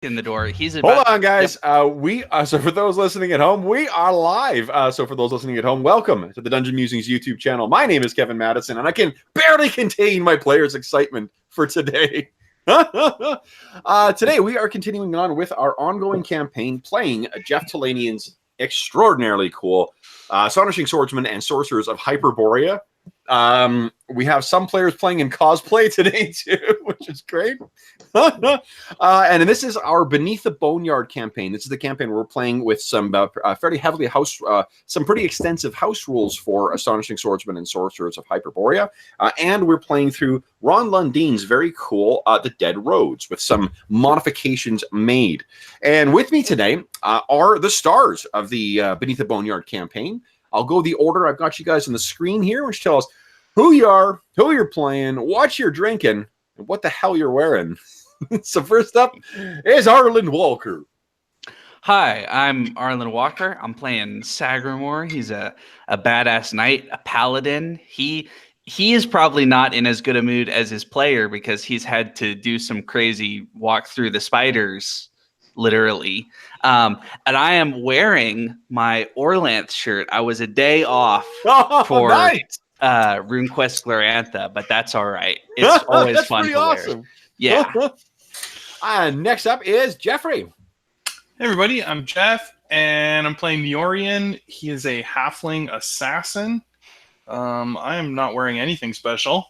in the door. He's Hold on, guys. Yep. So for those listening at home, we are live. So for those listening at home, welcome to the Dungeon Musings YouTube channel. My name is Kevin Madison, and I can barely contain my players' excitement for today. Today, we are continuing on with our ongoing campaign, playing Jeff Talanian's extraordinarily cool Astonishing Swordsmen and Sorcerers of Hyperborea. We have some players playing in cosplay today too, which is great. And this is our Beneath the Boneyard campaign. This is the campaign where we're playing with some fairly heavily some pretty extensive house rules for Astonishing Swordsmen and Sorcerers of Hyperborea. And we're playing through Ron Lundeen's very cool The Dead Roads with some modifications made. And with me today are the stars of the Beneath the Boneyard campaign. I'll go the order. I've got you guys on the screen here, which tells us who you are, who you're playing, what you're drinking, and what the hell you're wearing. So first up is Arlen Walker. Hi, I'm Arlen Walker. I'm playing Sagramore. He's a badass knight, a paladin. He is probably not in as good a mood as his player because he's had to do some crazy walk through the spiders, literally. And I am wearing my Orlanth shirt. I was a day off for nice. RuneQuest Glorantha, but that's all right. It's always fun to wear. Yeah. Next up is Jeffrey. Hey everybody, I'm Jeff, and I'm playing Neorian. He is a halfling assassin. I am not wearing anything special,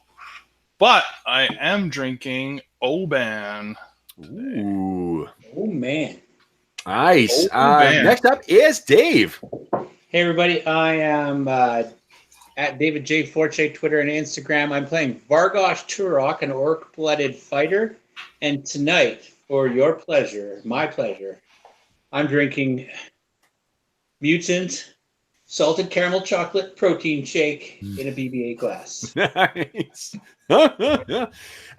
but I am drinking Oban. Ooh. Oh, man. Nice. Next up is Dave. Hey, everybody. I am at David J. Forche, Twitter and Instagram. I'm playing Vargosh Turok, an orc-blooded fighter. And tonight, for your pleasure, my pleasure, I'm drinking Mutant Salted Caramel Chocolate Protein Shake in a BB-8 glass. Nice.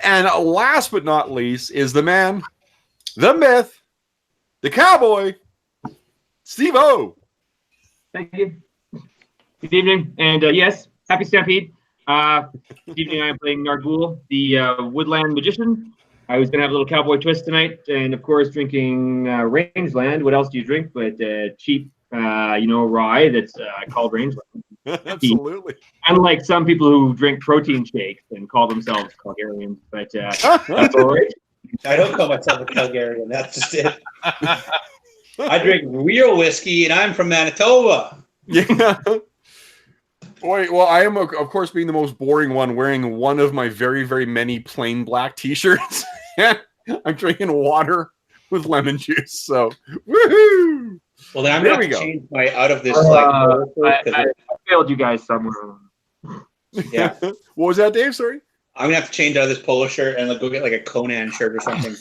And last but not least is the man, the myth, the cowboy, Steve-O. Thank you. Good evening, and yes, happy Stampede. This evening I am playing Nargul, the woodland magician. I was going to have a little cowboy twist tonight, and of course drinking Rangeland. What else do you drink but cheap, rye that's called Rangeland? Absolutely. Unlike some people who drink protein shakes and call themselves Calgarians, but that's all right. I don't call myself a Calgarian. That's just it. I drink real whiskey, and I'm from Manitoba. Yeah. Boy, well, I am, of course, being the most boring one, wearing one of my very, very many plain black T-shirts. I'm drinking water with lemon juice. So, woohoo! Well, then I'm going to change my out of this. I failed you guys somewhere. Yeah. What was that, Dave? Sorry. I'm going to have to change out of this polo shirt and go get like a Conan shirt or something.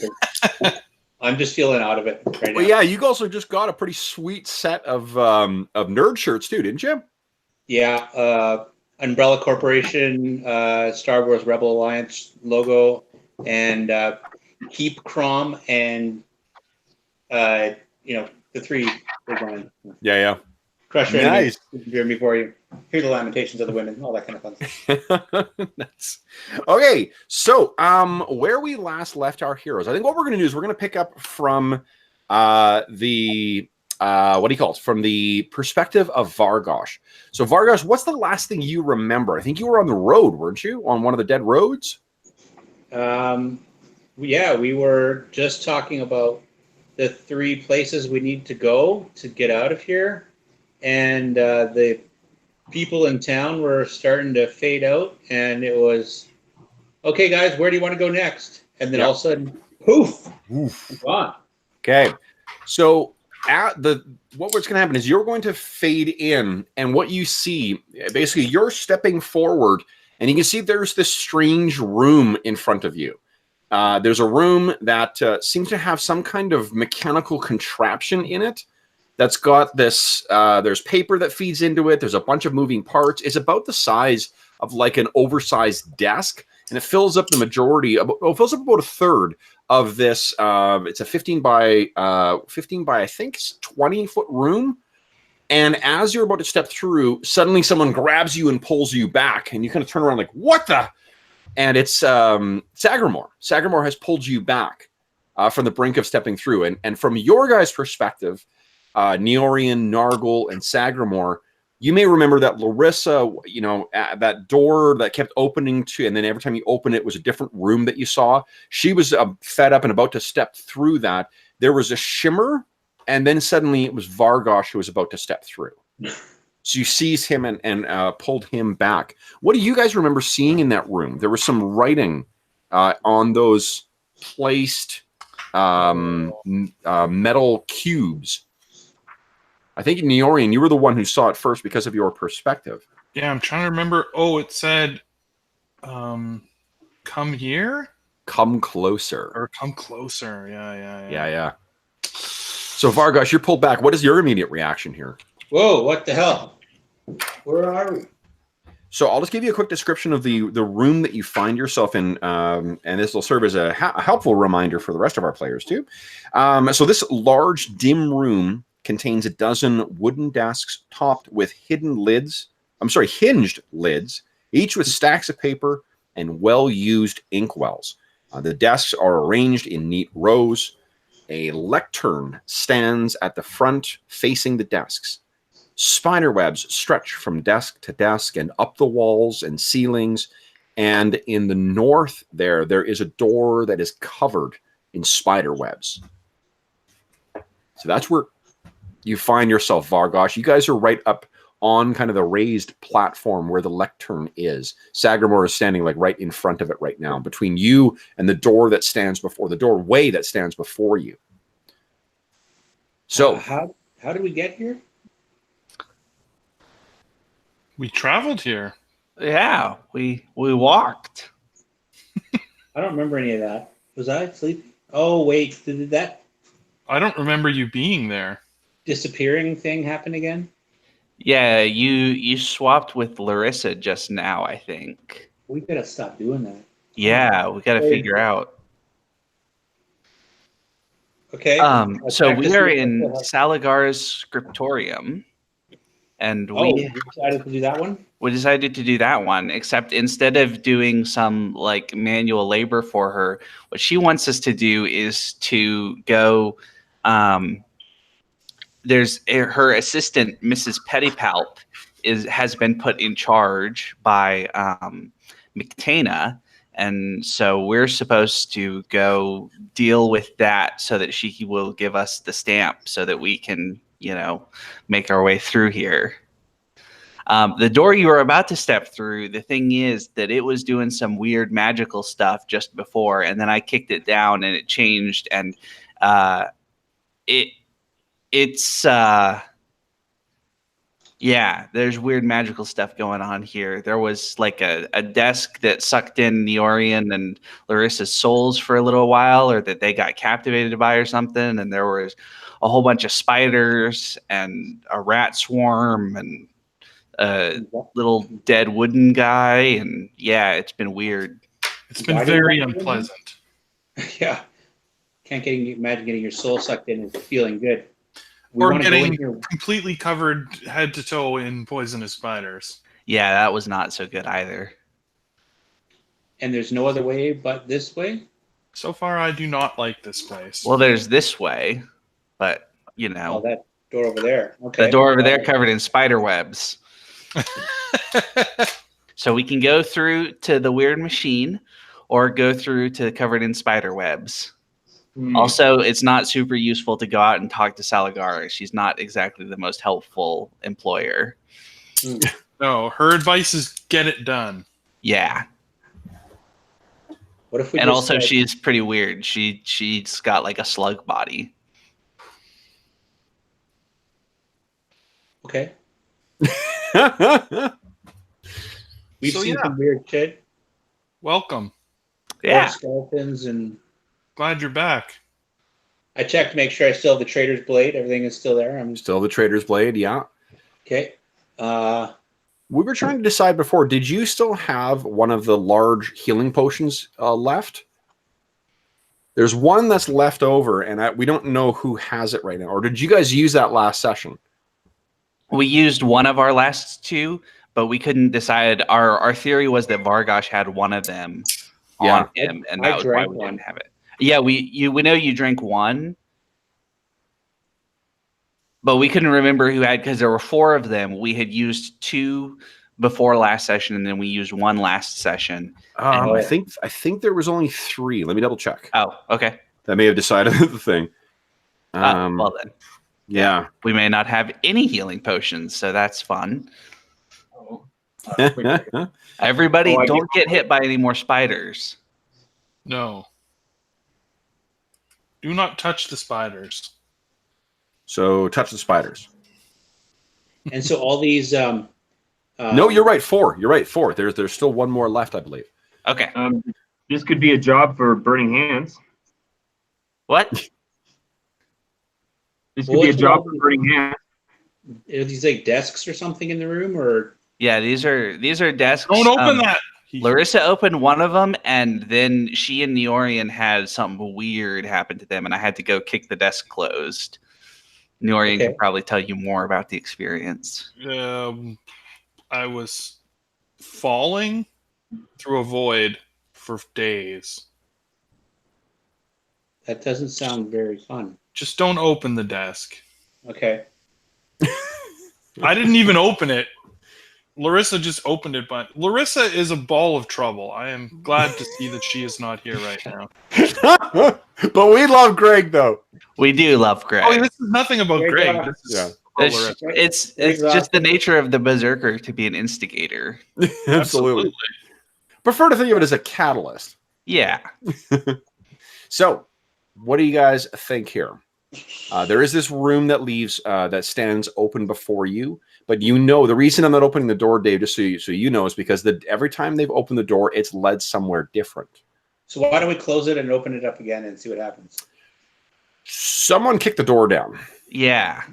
I'm just feeling out of it right now. Yeah, you also just got a pretty sweet set of nerd shirts too, didn't you? Yeah, Umbrella Corporation, Star Wars Rebel Alliance logo, and Keep Crom, and the three big ones. Yeah. Crush your nice. enemies before you hear the lamentations of the women, all that kind of fun stuff. Nice. Okay, so where we last left our heroes, I think what we're going to do is we're going to pick up from from the perspective of Vargosh. So Vargosh, what's the last thing you remember? I think you were on the road, weren't you? On one of the dead roads? Yeah, we were just talking about the three places we need to go to get out of here. And the people in town were starting to fade out. And it was, okay, guys, where do you want to go next? And then all of a sudden, poof, gone. Okay, so what's going to happen is you're going to fade in, and what you see, basically, you're stepping forward, and you can see there's this strange room in front of you. There's a room that seems to have some kind of mechanical contraption in it that's got this, there's paper that feeds into it. There's a bunch of moving parts. It's about the size of like an oversized desk, and it fills up the majority, it fills up about a third of this. It's a 15 by I think 20-foot room. And as you're about to step through, suddenly someone grabs you and pulls you back, and you kind of turn around like, what the? And it's Sagramore. Sagramore has pulled you back. from the brink of stepping through. And from your guys' perspective, Neorian, Nargul, and Sagramore, you may remember that Larissa, that door that kept opening to, and then every time you open it was a different room that you saw. She was fed up and about to step through that. There was a shimmer, and then suddenly it was Vargosh who was about to step through. So you seized him and pulled him back. What do you guys remember seeing in that room? There was some writing on those placed metal cubes. I think Neorian, you were the one who saw it first because of your perspective. Yeah, I'm trying to remember. Oh, it said, "Come here." Come closer. Or come closer. Yeah. So Vargosh, you're pulled back. What is your immediate reaction here? Whoa! What the hell? Where are we? So I'll just give you a quick description of the room that you find yourself in, and this will serve as a helpful reminder for the rest of our players too. So this large, dim room contains a dozen wooden desks topped with hinged lids, each with stacks of paper and well-used inkwells. The desks are arranged in neat rows. A lectern stands at the front facing the desks. Spider webs stretch from desk to desk and up the walls and ceilings. And in the north there is a door that is covered in spider webs. So that's where you find yourself, Vargosh. You guys are right up on kind of the raised platform where the lectern is. Sagramore is standing like right in front of it right now, between you and the doorway that stands before you. So how did we get here? We traveled here. Yeah, we walked. I don't remember any of that. Was I sleeping? Oh wait, did that I don't remember you being there. disappearing thing happen again? Yeah, you swapped with Larissa just now, I think. We gotta stop doing that. Yeah, we got to figure out. Okay. So we are in Salagar's scriptorium, and we decided to do that one. We decided to do that one, except instead of doing some like manual labor for her, what she wants us to do is to go. There's her assistant, Mrs. Pettypalp, has been put in charge by McTana, and so we're supposed to go deal with that so that she will give us the stamp so that we can, make our way through here. The door you were about to step through, the thing is that it was doing some weird magical stuff just before, and then I kicked it down and it changed, and there's weird magical stuff going on here. There was like a desk that sucked in Neorian and Larissa's souls for a little while, or that they got captivated by or something, and there was a whole bunch of spiders and a rat swarm and a little dead wooden guy, and it's been weird. It's been very unpleasant. Yeah. Can't imagine getting your soul sucked in and feeling good. Or getting completely covered head to toe in poisonous spiders. Yeah, that was not so good either. And there's no other way but this way? So far, I do not like this place. Well, there's this way, but, Oh, that door over there. Okay. The door over there covered in spider webs. So we can go through to the weird machine or go through to covered in spider webs. Also, it's not super useful to go out and talk to Salagar. She's not exactly the most helpful employer. No, her advice is get it done. Yeah. What if we and also she's pretty weird. She's got like a slug body. Okay. We've seen some weird shit. Welcome. Yeah. Skeletons and... Glad you're back. I checked to make sure I still have the Trader's Blade. Everything is still there. I'm still the Trader's Blade, yeah. Okay. We were trying to decide before, did you still have one of the large healing potions left? There's one that's left over, and we don't know who has it right now. Or did you guys use that last session? We used one of our last two, but we couldn't decide. Our theory was that Vargosh had one of them on him, and that was why we didn't have it. Yeah, we know you drank one, but we couldn't remember who had, because there were 4 of them. We had used 2 before last session, and then we used 1 last session. I think there was only 3. Let me double check. Oh, okay. That may have decided the thing. Well then, Yeah. we may not have any healing potions, so that's fun. Everybody, don't get hit by any more spiders. No. Do not touch the spiders. So touch the spiders. And so all these. No, you're right. 4. You're right. 4. There's still 1 more left, I believe. Okay. This could be a job for Burning Hands. What? This could be a job for Burning Hands. Are these like desks or something in the room, or? Yeah, these are desks. Don't open that. Larissa opened one of them, and then she and Neorian had something weird happen to them, and I had to go kick the desk closed. Neorian can probably tell you more about the experience. I was falling through a void for days. That doesn't sound very fun. Just don't open the desk. Okay. I didn't even open it. Larissa just opened it, but Larissa is a ball of trouble. I am glad to see that she is not here right now. But we love Greg, though. We do love Greg. Oh, this is nothing about Greg. This is It's just the nature of the berserker to be an instigator. Absolutely. Prefer to think of it as a catalyst. Yeah. So, what do you guys think here? There is this room that leaves that stands open before you, but you know the reason I'm not opening the door, Dave, just so you know, is because every time they've opened the door, it's led somewhere different. So why don't we close it and open it up again and see what happens? Someone kick the door down. Yeah.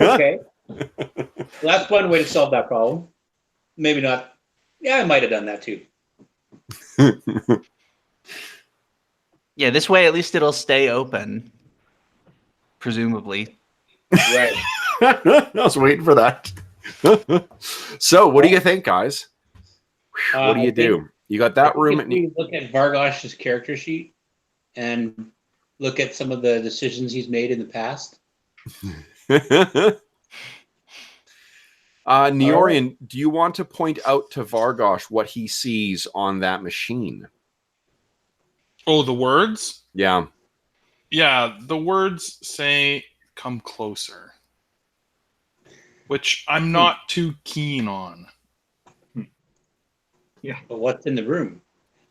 Okay. Well, that's one way to solve that problem. Maybe not. Yeah, I might have done that too. Yeah, this way at least it'll stay open. Presumably. Right. I was waiting for that. So, what do you think, guys? What do you do? You got that room. If we look at Vargosh's character sheet and look at some of the decisions he's made in the past. Neorian, do you want to point out to Vargosh what he sees on that machine? Oh, the words? Yeah. Yeah, the words say, "Come closer," which I'm not too keen on. Yeah. But what's in the room?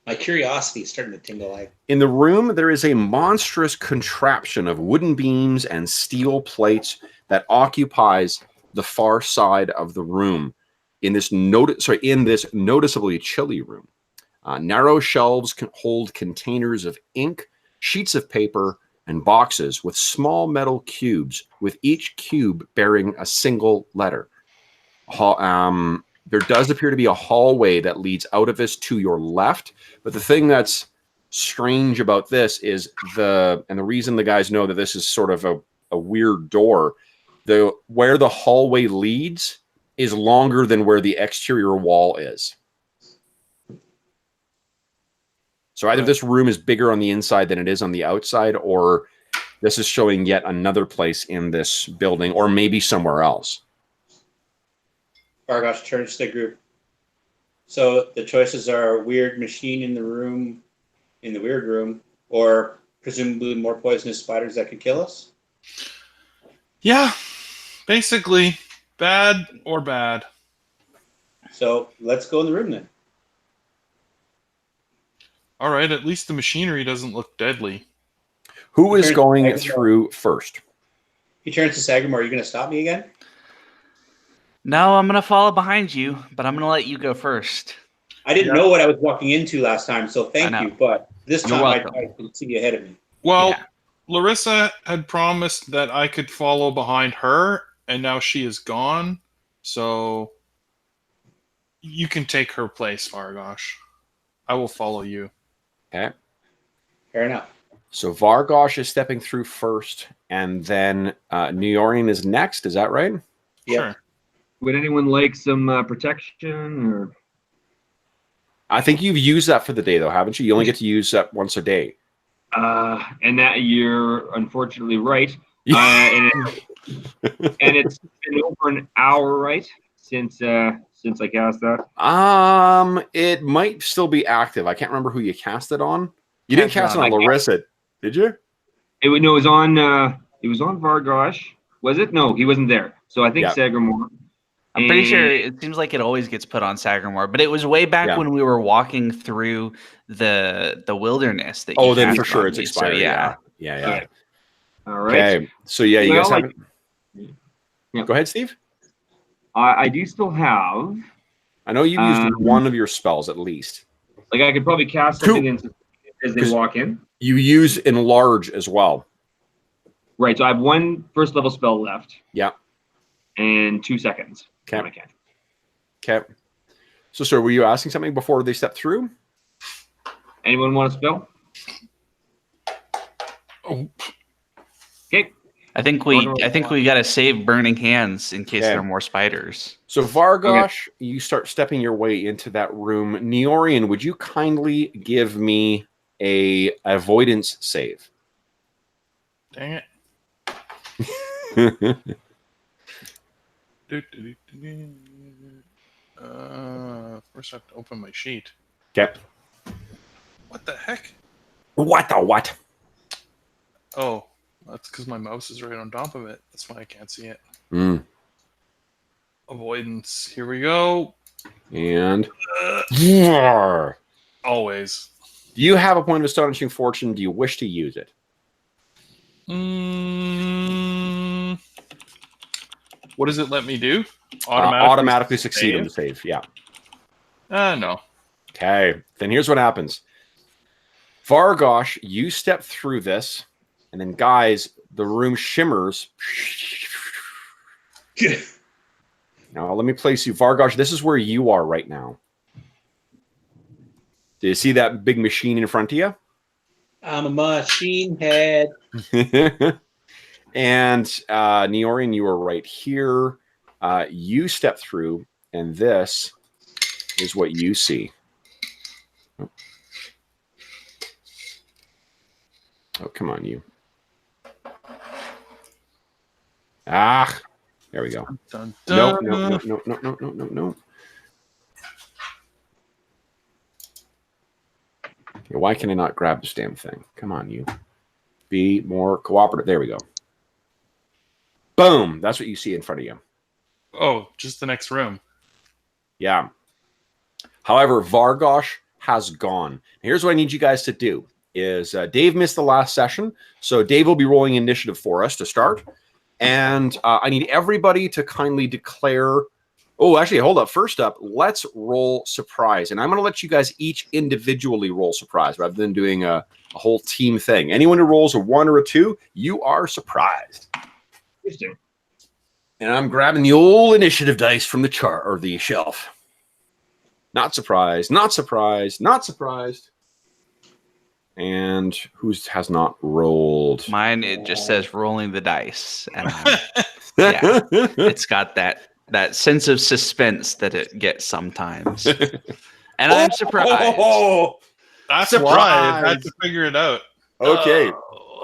My curiosity is starting to tingle. In the room, there is a monstrous contraption of wooden beams and steel plates that occupies the far side of the room. In this noticeably chilly room, narrow shelves can hold containers of ink, sheets of paper, and boxes with small metal cubes, with each cube bearing a single letter. There does appear to be a hallway that leads out of this to your left, but the thing that's strange about this is the reason the guys know that this is sort of a weird door, where the hallway leads is longer than where the exterior wall is. So either this room is bigger on the inside than it is on the outside, or this is showing yet another place in this building, or maybe somewhere else. Vargosh turns to the group. So the choices are a weird machine in the weird room, or presumably more poisonous spiders that could kill us? Yeah, basically, bad or bad. So let's go in the room then. All right, at least the machinery doesn't look deadly. Who is going through first? He turns to Sagamore. Are you going to stop me again? No, I'm going to follow behind you, but I'm going to let you go first. I didn't know what I was walking into last time, so thank you. But this time I can see you ahead of me. Well, yeah. Larissa had promised that I could follow behind her, and now she is gone. So you can take her place, Vargosh. I will follow you. Okay. Fair enough. So Vargosh is stepping through first, and then Neorian is next. Is that right? Yeah. Sure. Would anyone like some protection? Or I think you've used that for the day, though, haven't you? You only get to use that once a day. And that you're unfortunately right. And it's been over an hour, right? Since I cast that. It might still be active. I can't remember who you cast it on. You didn't cast it on Larissa, did you? It was on Vargosh. Was it? No, he wasn't there. So I think Sagramore. I'm pretty sure it seems like it always gets put on Sagramore, but it was way back when we were walking through the wilderness. That then for sure it's expired. So, yeah. All right. Okay. So you guys haven't. Yeah. Go ahead, Steve. I do still have. I know you've used one of your spells at least. Like I could probably cast something as they walk in. You use enlarge as well. Right. So I have one first level spell left. Yeah. And 2 seconds. Okay. Okay. So, sir, were you asking something before they step through? Anyone want a spell? Oh. Okay. I think we got to save burning hands in case there are more spiders. So Vargosh, you start stepping your way into that room. Neorian, would you kindly give me a avoidance save? Dang it. First I have to open my sheet. Okay. What the heck? What the what? Oh, that's because my mouse is right on top of it. That's why I can't see it. Avoidance. Here we go. And always. Do you have a point of astonishing fortune? Do you wish to use it? What does it let me do? Automatically succeed on the save. Yeah. No. Okay. Then here's what happens. Vargosh, you step through this, and then guys, the room shimmers. Now let me place you, Vargosh. This is where you are right now. Do you see that big machine in front of you? I'm a machine head. And Neorian, you are right here. You step through, and this is what you see. Oh, come on, you. There we go. Dun, dun. No. Okay, why can I not grab this damn thing? Come on, you. Be more cooperative. There we go. Boom. That's what you see in front of you. Oh, just the next room. Yeah. However, Vargosh has gone. Here's what I need you guys to do. Is Dave missed the last session, so Dave will be rolling initiative for us to start. And I need everybody to kindly declare... Oh, actually, hold up. First up, let's roll surprise. And I'm going to let you guys each individually roll surprise rather than doing a whole team thing. Anyone who rolls a 1 or a 2, you are surprised. And I'm grabbing the old initiative dice from the chart or the shelf. Not surprised, not surprised, not surprised. And who has not rolled? Mine, it just says rolling the dice. And yeah, it's got that sense of suspense that it gets sometimes. And I'm surprised. That's surprise. Why I had to figure it out. Okay.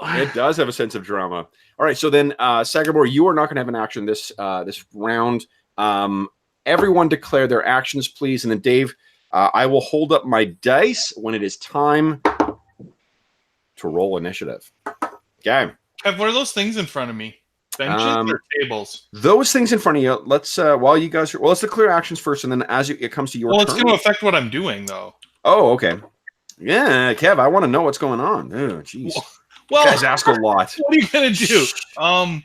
It does have a sense of drama. All right, so then, Sagramore, you are not going to have an action this round. Everyone declare their actions, please. And then, Dave, I will hold up my dice when it is time to roll initiative. Okay. What are those things in front of me? Benches or tables? Those things in front of you. Let's while you guys let's declare actions first, and then as it comes to your turn. Well, it's going to affect what I'm doing, though. Oh, okay. Yeah, Kev, I want to know what's going on. Oh, jeez. Well, you guys ask a lot. What are you going to do? I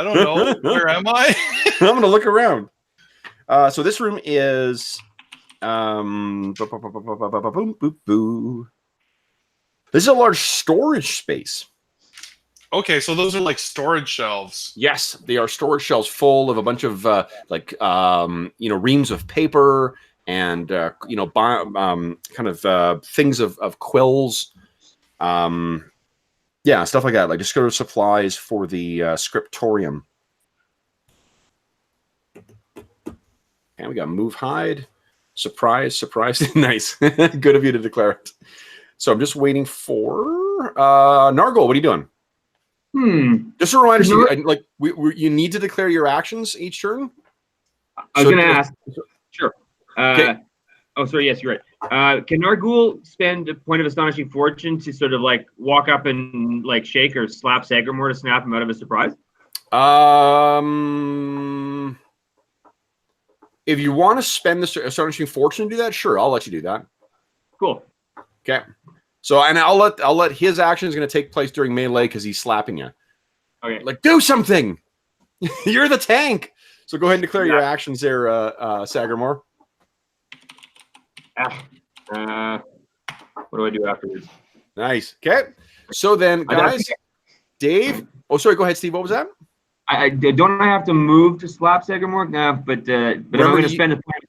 don't know. Where am I? I'm going to look around. So this room is this is a large storage space. Okay, so those are like storage shelves. Yes, they are storage shelves full of a bunch of reams of paper and kind of things of quills, stuff like that, like just go to supplies for the scriptorium. And we got move hide. Surprise, surprise. Nice. Good of you to declare it. So I'm just waiting for Nargol. What are you doing? Just a reminder, you need to declare your actions each turn. I was going to ask. Sure. Okay. Oh, sorry. Yes, you're right. Can Nargul spend a point of astonishing fortune to sort of like walk up and like shake or slap Sagramore to snap him out of his surprise? If you want to spend the astonishing fortune to do that, sure, I'll let you do that. Cool. Okay. So, and I'll let his action is going to take place during melee because he's slapping you. Okay. Like, do something. You're the tank. So go ahead and declare your actions there, Sagramore. What do I do afterwards? Nice. Okay. So then, guys, Dave. Oh, sorry. Go ahead, Steve. What was that? I don't. I have to move to slap Sagramore. No, but I'm going to spend a point.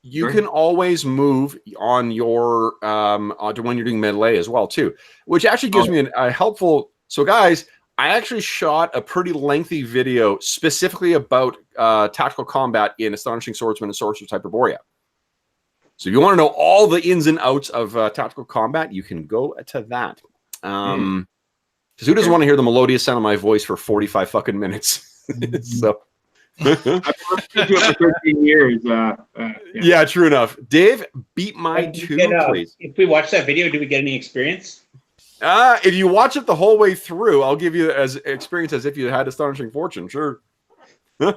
You can always move on your when you're doing melee as well too, which actually gives me a helpful. So, guys, I actually shot a pretty lengthy video specifically about tactical combat in Astonishing Swordsmen and Sorcerers of Hyperborea. So if you want to know all the ins and outs of tactical combat, you can go to that. Because who doesn't want to hear the melodious sound of my voice for 45 fucking minutes? So I've been listening to it for 13 years. Yeah, true enough. Dave, beat my please. If we watch that video, do we get any experience? If you watch it the whole way through, I'll give you as experience as if you had Astonishing Fortune. Sure. All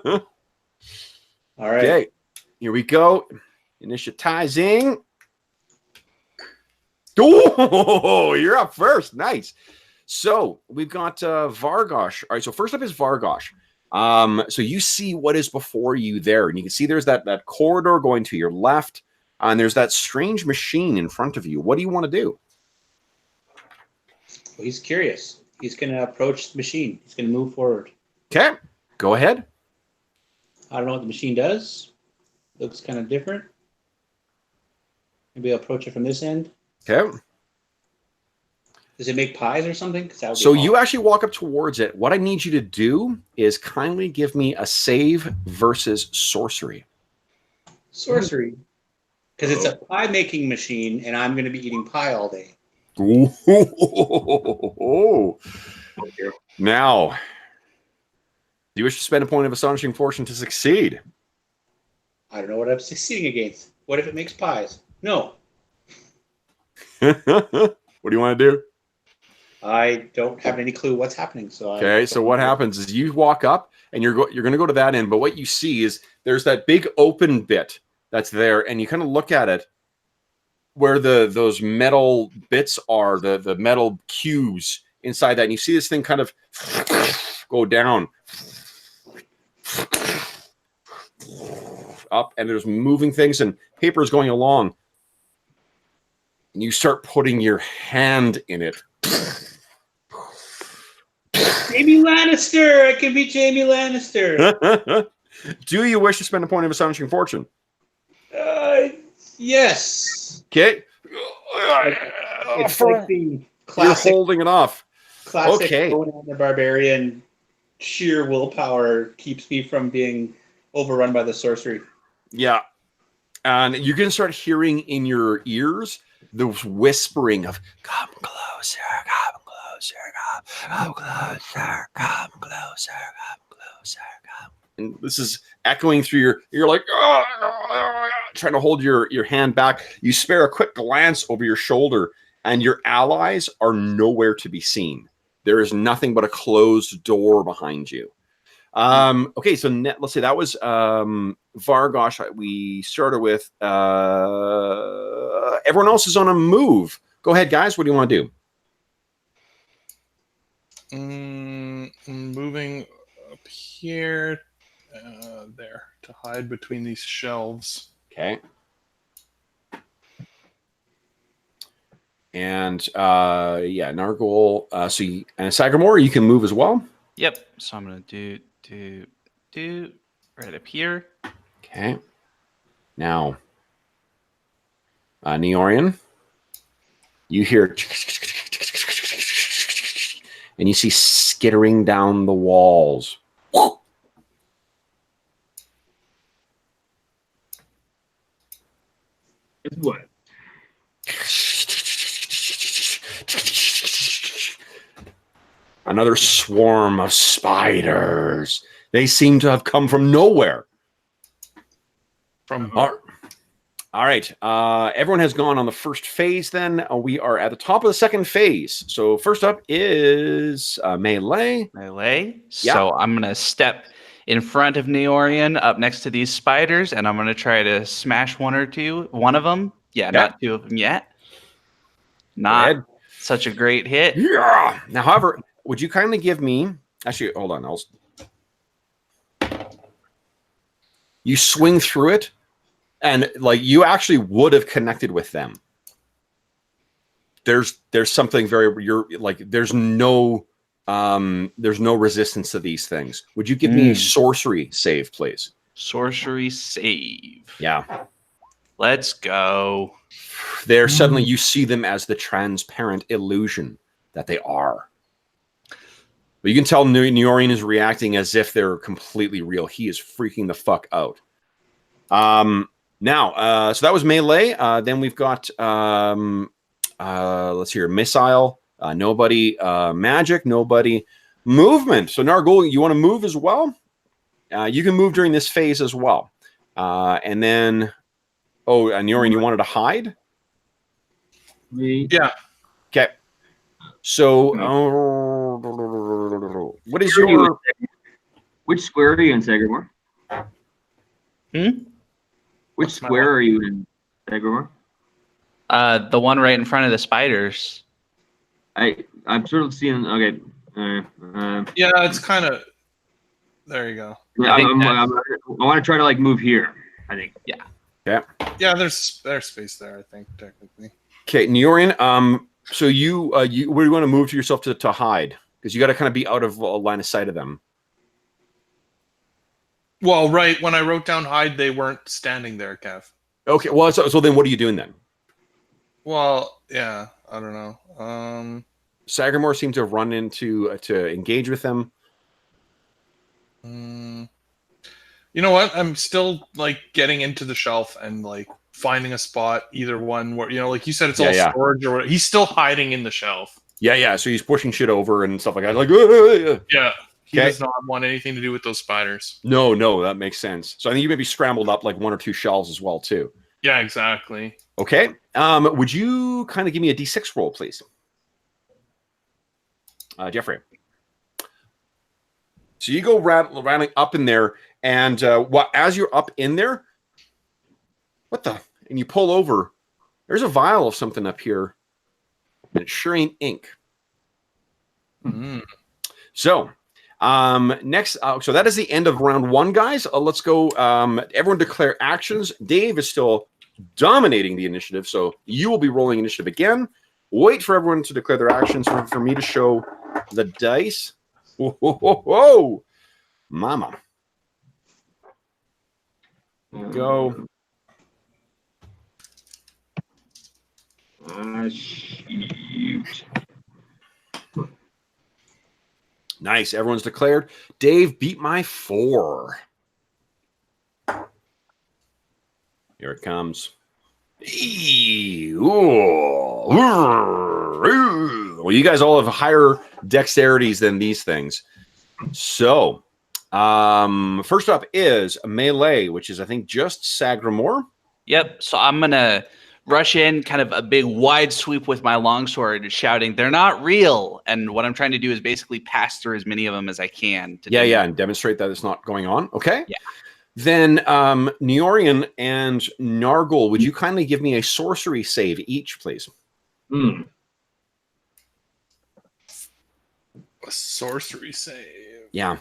right. Okay, here we go. Initiatizing. Oh, you're up first. Nice. So we've got Vargosh. All right. So first up is Vargosh. So you see what is before you there, and you can see there's that corridor going to your left, and there's that strange machine in front of you. What do you want to do? Well, he's curious. He's going to approach the machine. He's going to move forward. Okay. Go ahead. I don't know what the machine does. Looks kind of different. Maybe I'll approach it from this end. Okay. Does it make pies or something? So you actually walk up towards it. What I need you to do is kindly give me a save versus sorcery. Sorcery? Because it's a pie-making machine, and I'm going to be eating pie all day. Now, do you wish to spend a point of astonishing fortune to succeed? I don't know what I'm succeeding against. What if it makes pies? No. What do you want to do? I don't have any clue what's happening. So okay, so what happens is you walk up and you're going to go to that end, but what you see is there's that big open bit that's there, and you kind of look at it where those metal bits are, the metal cubes inside that, and you see this thing kind of go down, up, and there's moving things and paper is going along. And you start putting your hand in it. Jamie Lannister! I can be Jamie Lannister! Do you wish to spend a point of astonishing fortune? Yes. Okay. It's like the classic. You're holding it off. Classic. Okay. Boneyard the Barbarian. Sheer willpower keeps me from being overrun by the sorcery. Yeah, and you're gonna start hearing in your ears the whispering of "Come closer, come closer, come closer, come closer, come closer, come." And this is echoing through you're like trying to hold your hand back. You spare a quick glance over your shoulder, and your allies are nowhere to be seen. There is nothing but a closed door behind you. Okay, so let's say that was Vargosh. We started with everyone else is on a move. Go ahead, guys. What do you want to do? Moving up here, there, to hide between these shelves. Okay. And yeah, Nargol. So and Sagramore, you can move as well. Yep. So I'm gonna do right up here. Okay. Now, Neorian, you hear and you see skittering down the walls. It's what? Another swarm of spiders. They seem to have come from nowhere. From All right. Everyone has gone on the first phase then. We are at the top of the second phase. So first up is melee. Melee. Yeah. So I'm going to step in front of Neorian up next to these spiders, and I'm going to try to smash one of them. Yeah, not two of them yet. Not such a great hit. Yeah. Now, however, would you kindly give me... Actually, hold on. You swing through it, and like you actually would have connected with them. There's something very... There's no resistance to these things. Would you give me a sorcery save, please? Sorcery save. Yeah. Let's go. There, suddenly you see them as the transparent illusion that they are. But you can tell Neorian is reacting as if they're completely real. He is freaking the fuck out. Now, so that was melee. Then we've got, let's hear, missile, nobody, magic, nobody, movement. So Nargul, you want to move as well? You can move during this phase as well. And then, Neorian, you wanted to hide? Yeah. Okay. So, what is your... Which square are you in, Sagramore? Which square are you in, Sagramore? The one right in front of the spiders. I'm sort of seeing... Okay. Yeah, it's kind of... There you go. I want to try to, like, move here, I think. Yeah. Yeah. Yeah, there's space there, I think, technically. Okay, Neorian, so where do you want to move to yourself to hide? Because you got to kind of be out of line of sight of them. Well, right, when I wrote down hide, they weren't standing there, Kev. Okay, well, so then what are you doing then? Well, yeah, I don't know. Sagramore seemed to have run into to engage with them. You know what? I'm still like getting into the shelf and like finding a spot, either one where, you know, like you said, it's all storage or whatever. He's still hiding in the shelf. Yeah. So he's pushing shit over and stuff like that. Like, yeah. He does not want anything to do with those spiders. No, that makes sense. So I think you maybe scrambled up like one or two shelves as well too. Yeah, exactly. Okay. Would you kind of give me a D6 roll, please? Jeffrey. So you go rattling up in there, and as you're up in there, and you pull over, there's a vial of something up here, and it sure ain't ink. So, next, so that is the end of round one, guys. Let's go. Everyone declare actions. Dave is still dominating the initiative, so you will be rolling initiative again. Wait for everyone to declare their actions for me to show the dice. Whoa, mama. Go. Shoot. Nice. Everyone's declared. Dave beat my 4. Here it comes. Well, you guys all have higher dexterities than these things. So, first up is melee, which is, I think, just Sagramore. Yep. So I'm going to rush in, kind of a big wide sweep with my longsword, shouting, "They're not real." And what I'm trying to do is basically pass through as many of them as I can. And demonstrate that it's not going on. Okay. Yeah. Then Neorian and Nargul, would you kindly give me a sorcery save each, please? A sorcery save. Yeah.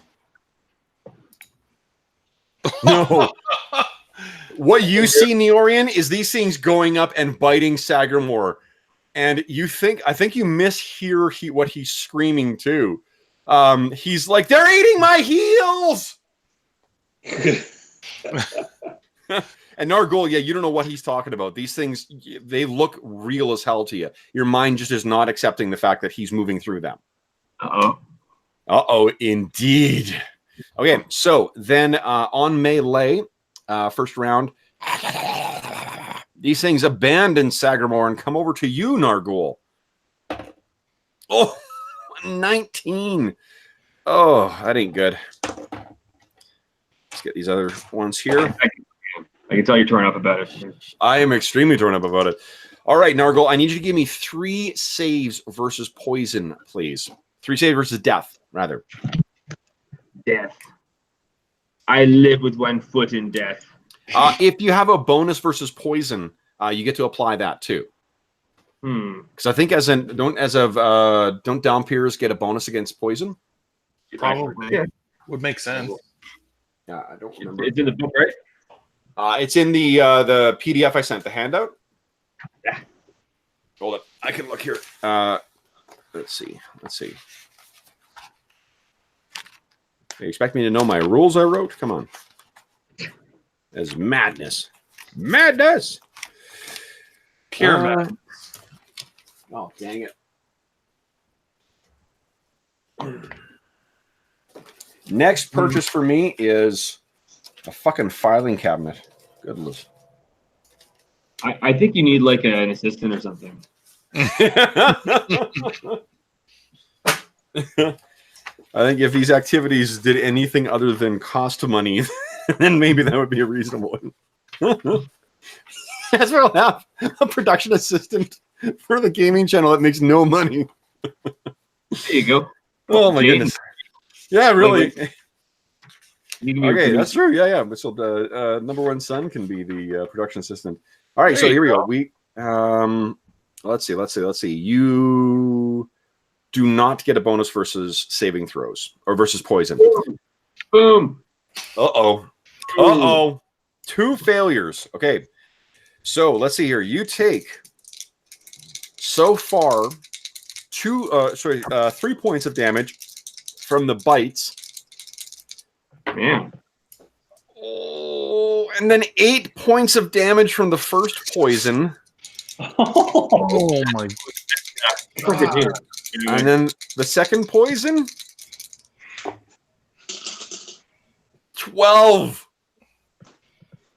No. What you see, Neorian, is these things going up and biting Sagramore. And I think you mishear what he's screaming too. He's like, "They're eating my heels!" And Nargul, you don't know what he's talking about. These things, they look real as hell to you. Your mind just is not accepting the fact that he's moving through them. Uh-oh, indeed. Okay, so then on melee, first round, These things abandon Sagramore and come over to you, Nargul. Oh, 19. Oh, that ain't good. Let's get these other ones here. I can tell you're torn up about it. I am extremely torn up about it. All right, Nargul, I need you to give me 3 saves versus poison, please. 3 saves versus death, rather. Death. I live with 1 foot in death. If you have a bonus versus poison, you get to apply that too. Because I think don't Downpeers get a bonus against poison? Probably. Yeah. Would make sense. Yeah, I don't remember. It's in the book, right? It's in the PDF I sent, the handout. Yeah. Hold it. I can look here. Let's see. You expect me to know my rules I wrote? Come on. That's madness. Madness! Pure madness. Oh, dang it. Next purchase for me is a fucking filing cabinet. Goodness. I think you need like an assistant or something. I think if these activities did anything other than cost money, then maybe that would be a reasonable one. That's where I'll have a production assistant for the gaming channel that makes no money. There you go. Oh my goodness. Yeah, really. Okay, that's true. Yeah. So the number one son can be the production assistant. All right, so here we go. We let's see. You do not get a bonus versus saving throws or versus poison. Boom. Uh-oh. 2 failures. Okay. So let's see here. You take so far 3 points of damage from the bites. Man. Oh, and then 8 points of damage from the first poison. Oh my God. And then the second poison. 12.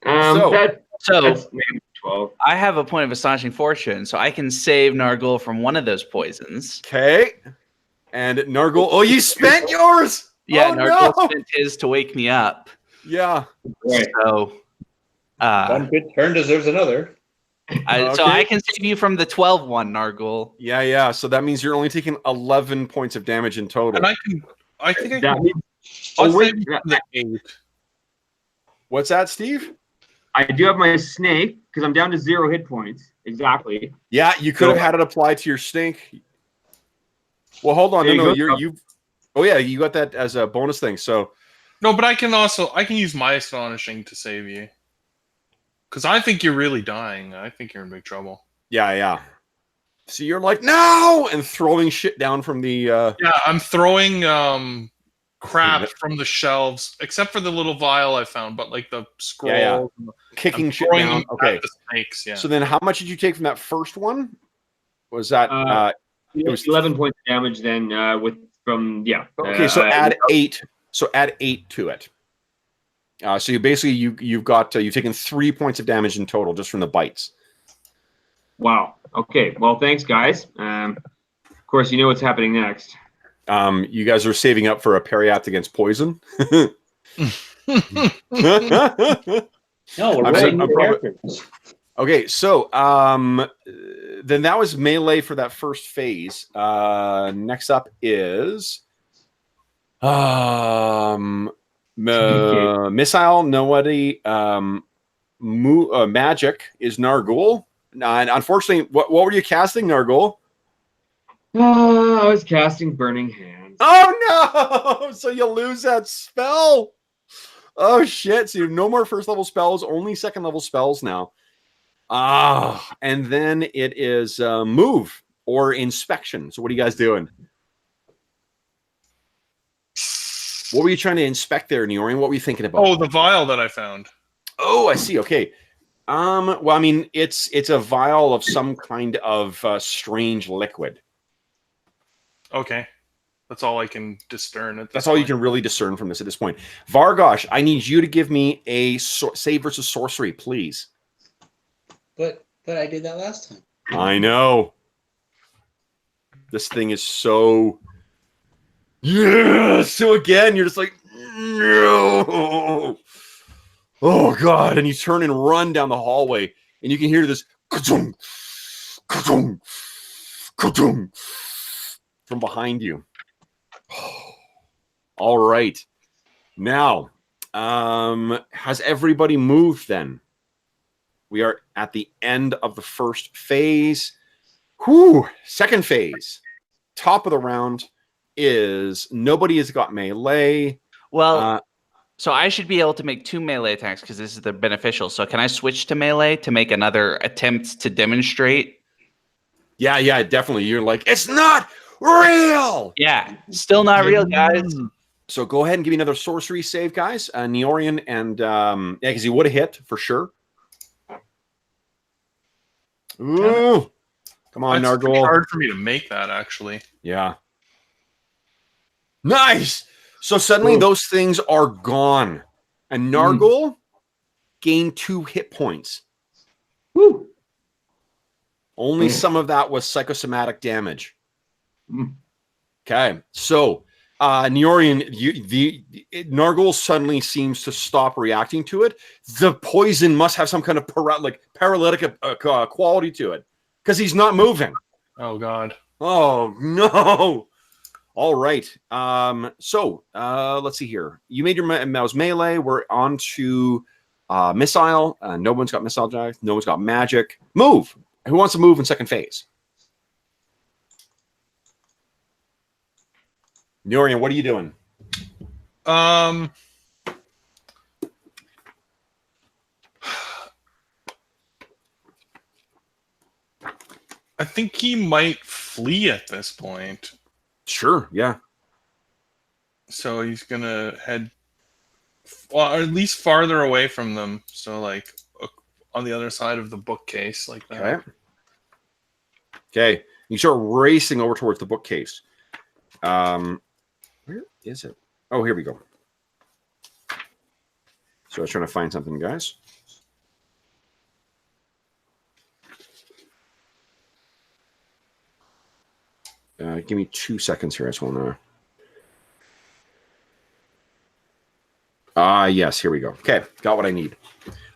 That's maybe 12. I have a point of astonishing fortune, so I can save Nargul from one of those poisons. Okay. And Nargul, oh, you spent yours. Yeah, oh, Nargul no. spent his to wake me up. Yeah. Right. So, one good turn deserves another. So I can save you from the 12 one, Nargul. Yeah. So that means you're only taking 11 points of damage in total. And I think I That can. means, I'll wait, save you from the 8. What's that, Steve? I do have my snake because I'm down to 0 hit points. Exactly. Yeah, you could have had it apply to your stink. Well, hold on. No, you. Oh yeah, you got that as a bonus thing. So No, but I can use my astonishing to save you. Because I think you're really dying. I think you're in big trouble. yeah. So you're like no, and throwing shit down from the. Yeah, I'm throwing crap from the shelves, except for the little vial I found. But like the scroll, Yeah. Kicking shit down. Okay. The snakes. Yeah. So then, how much did you take from that first one? Was that? It was 11 points of damage then Okay, so add 8. So add 8 to it. So you basically you've taken 3 points of damage in total just from the bites. Wow. Okay. Well, thanks, guys. Of course, you know what's happening next. You guys are saving up for a Periapt against poison. No, we're writing new characters. Okay, so then that was melee for that first phase. Next up is missile. Nobody. Magic is Nargul. And unfortunately, what were you casting, Nargul? I was casting Burning Hands. Oh no! So you lose that spell. Oh shit! So you have no more first level spells, only second level spells now. And then it is move or inspection. So what are you guys doing? What were you trying to inspect there, Neorian? What were you thinking about? Oh, the vial that I found. Oh, I see. Okay. Well, I mean, it's a vial of some kind of strange liquid. Okay. That's all I can discern. That's all you can really discern from this at this point. Vargosh, I need you to give me a save versus sorcery, please. But I did that last time. I know. This thing is so... Yeah! So again, you're just like, no! Oh, God. And you turn and run down the hallway, and you can hear this ka-chung, ka-chung, ka-chung from behind you. All right. Now, has everybody moved then? We are at the end of the first phase. Whew. Second phase. Top of the round is nobody has got melee. Well, so I should be able to make 2 melee attacks because this is the beneficial. So can I switch to melee to make another attempt to demonstrate? Yeah, definitely. You're like, it's not real. Yeah, still not real, guys. So go ahead and give me another sorcery save, guys. Neorian and yeah, because he would have hit for sure. Ooh, come on, It's Nargol. hard for me to make that, actually. Yeah. Nice. So suddenly those things are gone, and Nargol gained 2 hit points. Woo. Only some of that was psychosomatic damage. Okay, so Neorian, Nargol suddenly seems to stop reacting to it. The poison must have some kind of paralytic quality to it because he's not moving. Oh, God. Oh, no. All right. So let's see here. You made your mouse melee. We're on to missile. No one's got missile drive. No one's got magic. Move. Who wants to move in second phase? Neorian, what are you doing? I think he might flee at this point. Sure, yeah. So he's gonna head, well, or at least farther away from them. So like on the other side of the bookcase, like that. Okay. Okay. You start racing over towards the bookcase. Where is it? Oh, here we go. So I was trying to find something, guys. Give me 2 seconds here. I just want to... yes, here we go. Okay, got what I need.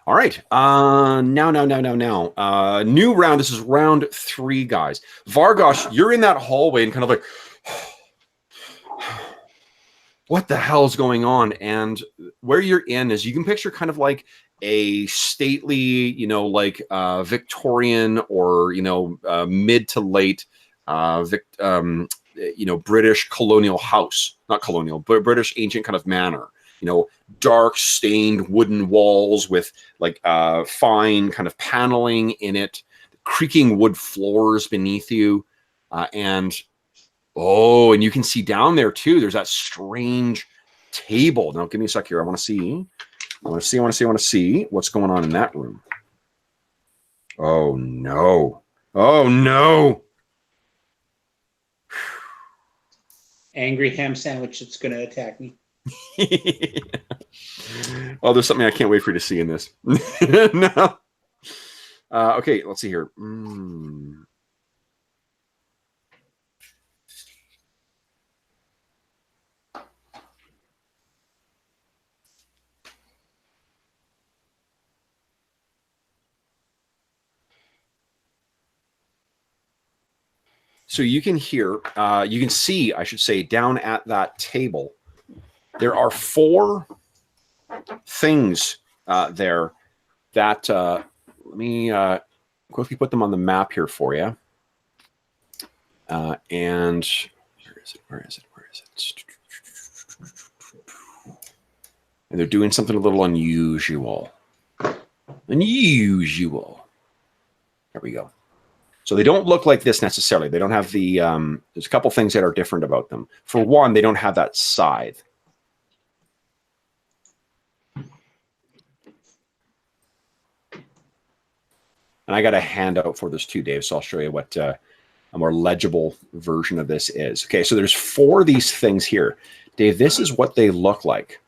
All right. Now. New round. This is round 3, guys. Vargosh, you're in that hallway and kind of like... what the hell's going on? And where you're in is you can picture kind of like a stately, like Victorian or, mid to late, British colonial house, not colonial, but British ancient kind of manor, dark stained wooden walls with like fine kind of paneling in it, creaking wood floors beneath you. And you can see down there too. There's that strange table. Now, give me a sec here. I want to see what's going on in that room. Oh no! Oh no! Angry ham sandwich that's going to attack me. Oh, there's something I can't wait for you to see in this. No. Okay, let's see here. So you can hear, you can see, I should say, down at that table, there are 4 things there that, let me quickly put them on the map here for you. And where is it? And they're doing something a little unusual. There we go. So they don't look like this necessarily. They don't have the, there's a couple things that are different about them. For one, they don't have that scythe. And I got a handout for this too, Dave, so I'll show you what a more legible version of this is. Okay, so there's 4 of these things here. Dave, this is what they look like.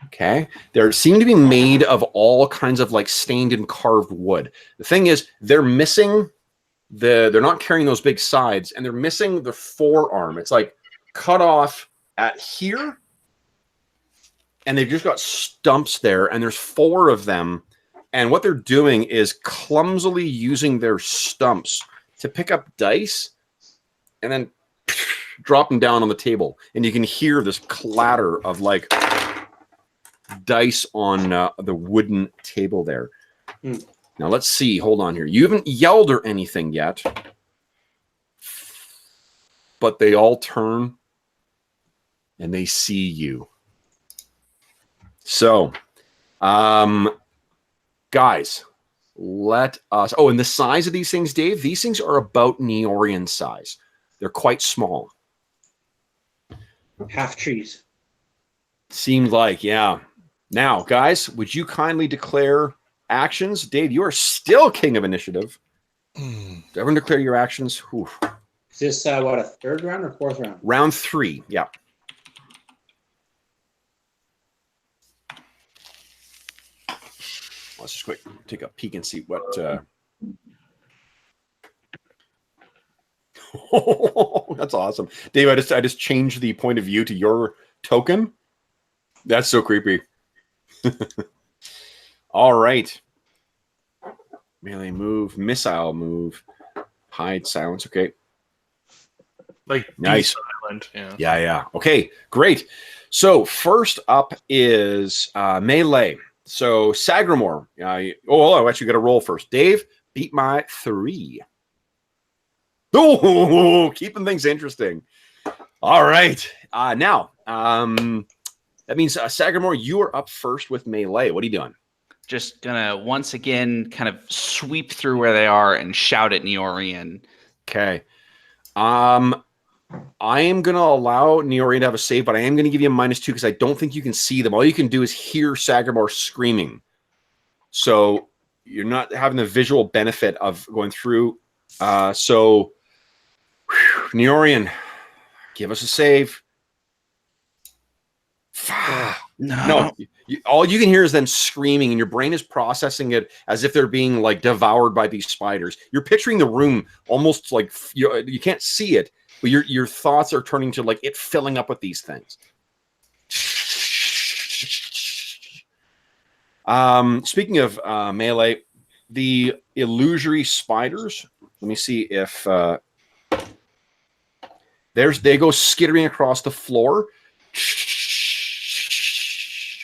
Okay. They seem to be made of all kinds of like stained and carved wood. The thing is, they're missing they're not carrying those big sides, and they're missing the forearm. It's like cut off at here, and they've just got stumps there, and there's 4 of them. And what they're doing is clumsily using their stumps to pick up dice and then drop them down on the table. And you can hear this clatter of like dice on the wooden table there. Now let's see. Hold on here. You haven't yelled or anything yet, but they all turn and they see you. So, guys, let us... Oh, and the size of these things, Dave, these things are about Neorian size. They're quite small. Half trees. Seemed like, yeah. Now, guys, would you kindly declare actions? Dave, you are still king of initiative. Everyone declare your actions. Whew. Is this, what, a 3rd round or 4th round? Round 3, yeah. Let's just quick take a peek and see what... That's awesome. Dave, I just changed the point of view to your token. That's so creepy. All right. Melee move, missile move, hide, silence. Okay. Like nice. Silent, yeah. Yeah. Okay, great. So first up is melee. So Sagramore. I actually got to roll first. Dave, beat my 3. Oh, keeping things interesting. All right. Now, that means Sagramore, you are up first with melee. What are you doing? Just gonna once again kind of sweep through where they are and shout at Neorian. Okay. I am gonna allow Neorian to have a save, but I am gonna give you a -2 because I don't think you can see them. All you can do is hear Sagramore screaming. So you're not having the visual benefit of going through. Neorian, give us a save. No. All you can hear is them screaming, and your brain is processing it as if they're being like devoured by these spiders. You're picturing the room almost like you can't see it, but your thoughts are turning to like it filling up with these things. Speaking of melee, the illusory spiders. Let me see if they go skittering across the floor.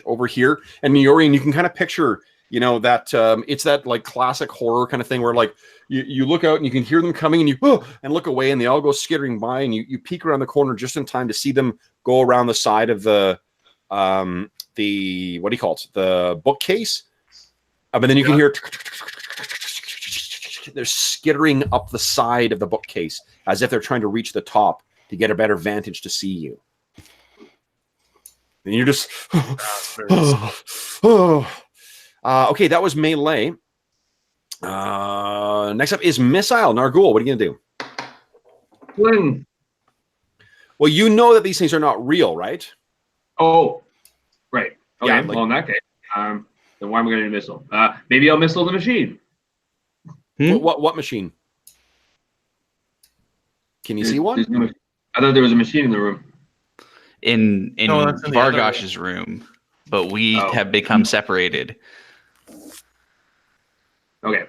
Over here, and Neorian, you can kind of picture, that it's that like classic horror kind of thing where like you look out and you can hear them coming, and you and look away, and they all go skittering by, and you peek around the corner just in time to see them go around the side of the what do you call it, the bookcase, but then you can hear they're skittering up the side of the bookcase as if they're trying to reach the top to get a better vantage to see you. And you're just... okay, that was melee. Next up is missile. Nargul, what are you going to do? Fling. Well, you know that these things are not real, right? Oh, right. Okay, Yeah, well, in that case, then why am I going to do missile? Maybe I'll missile the machine. What machine? Can you see one? I thought there was a machine in the room. In that's in the Vargosh's room, but we have become separated. Okay.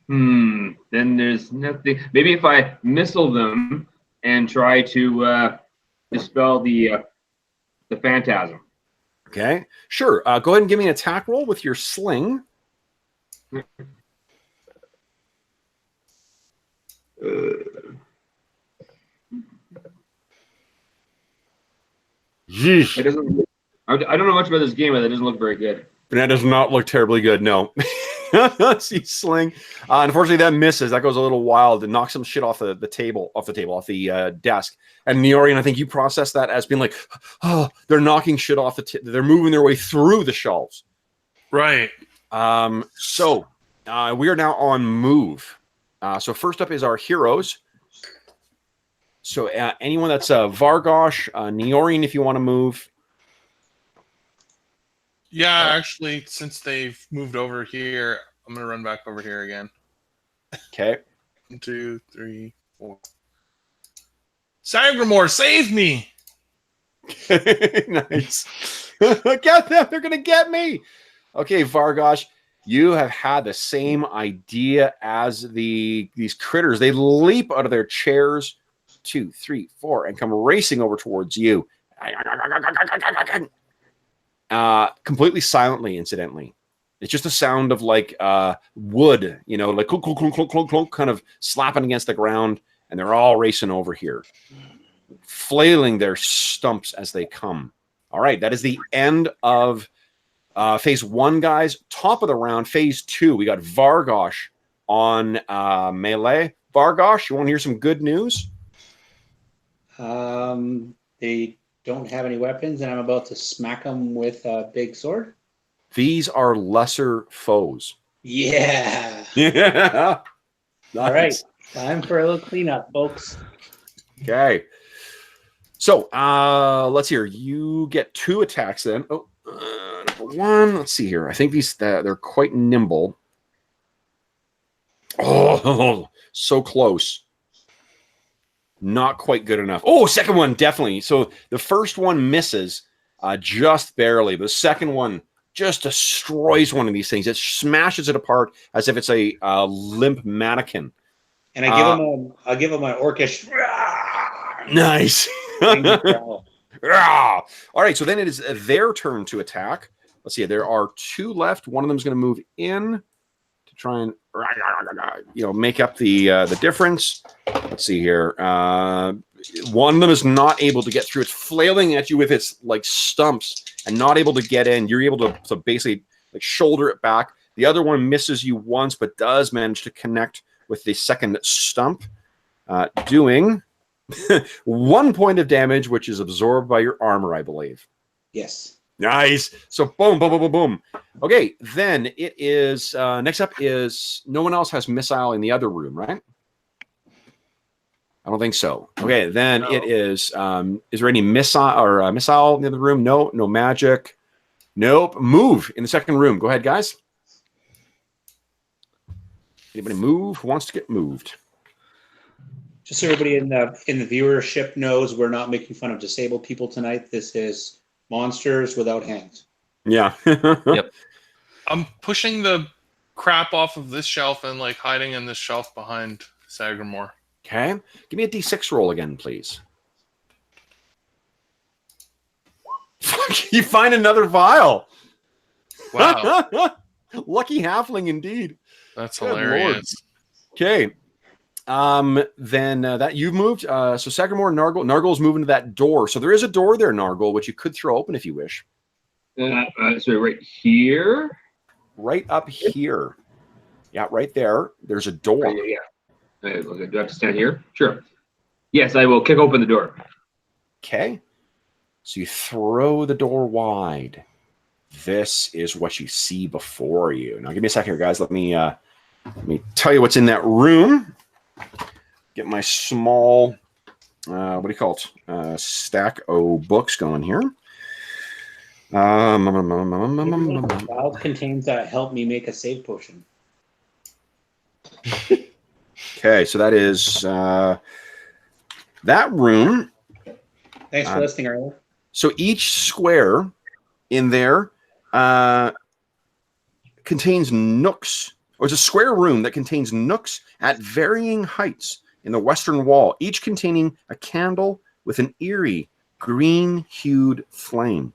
Then there's nothing. Maybe if I missile them and try to dispel the phantasm. Okay, sure. Go ahead and give me an attack roll with your sling. It doesn't. I don't know much about this game, but it doesn't look very good. That does not look terribly good. No. Let's see, sling. Unfortunately, that misses. That goes a little wild and knocks some shit off the desk. And Neorian, I think you process that as being like, oh, they're knocking shit off they're moving their way through the shelves. Right. So we are now on move. So first up is our heroes. So anyone that's Vargosh, Neorian, if you want to move, Yeah, actually, since they've moved over here, I'm gonna run back over here again. Okay. 1, 2, 3, 4. Sagramore, save me! Nice. Get them. They're going to get me. Okay, Vargosh, you have had the same idea as these critters. They leap out of their chairs, 2, 3, 4, and come racing over towards you. Completely silently, incidentally. It's just a sound of like wood, like clunk, clunk, clunk, clunk, clunk, clunk, kind of slapping against the ground, and they're all racing over here, flailing their stumps as they come. All right, that is the end of phase 1, guys. Top of the round, phase 2. We got Vargosh on melee. Vargosh, you want to hear some good news? They don't have any weapons, and I'm about to smack them with a big sword. These are lesser foes. Yeah. Yeah. Nice. All right. Time for a little cleanup, folks. Okay. So let's hear. You get 2 attacks then. Oh, number 1. Let's see here. I think these they're quite nimble. Oh, so close. Not quite good enough. Oh, second one, definitely. So the first one misses just barely. The second one just destroys one of these things. It smashes it apart as if it's a limp mannequin. And I give him an orcish. Nice. All All right, so then it is their turn to attack. Let's see. There are 2 left. One of them is going to move in to try and make up the difference. Let's see here. One of them is not able to get through. It's flailing at you with its like stumps and not able to get in. You're able to basically like shoulder it back. The other one misses you once, but does manage to connect with the second stump, doing 1 point of damage, which is absorbed by your armor, I believe. Yes. Nice. So boom, boom, boom, boom, boom. Okay, then it is next up is no one else has missile in the other room, right? I don't think so. Okay, then it is there any missile in the other room? No magic. Nope. Move in the second room. Go ahead, guys. Anybody move? Who wants to get moved? Just so everybody in the viewership knows, we're not making fun of disabled people tonight. This is monsters without hands. Yeah. Yep. I'm pushing the crap off of this shelf and like hiding in this shelf behind Sagramore. Okay. Give me a D6 roll again, please. You find another vial. Wow. Lucky halfling indeed. That's Good hilarious. Okay. Then that you've moved. So Sagramore and Nargle's moving to that door. So there is a door there, Nargle, which you could throw open if you wish. So right here? Right up here. Yeah, right there. There's a door. Yeah. Do I have to stand here? Sure. Yes, I will kick open the door. Okay. So you throw the door wide. This is what you see before you. Now give me a second here, guys. Let me tell you what's in that room. Get my small what do you call it? Stack of books going here. The vial contains help me make a save potion. Okay, so that is that room. Thanks for listening, Arlen. So each square in there contains nooks, or it's a square room that contains nooks at varying heights in the western wall, each containing a candle with an eerie green-hued flame.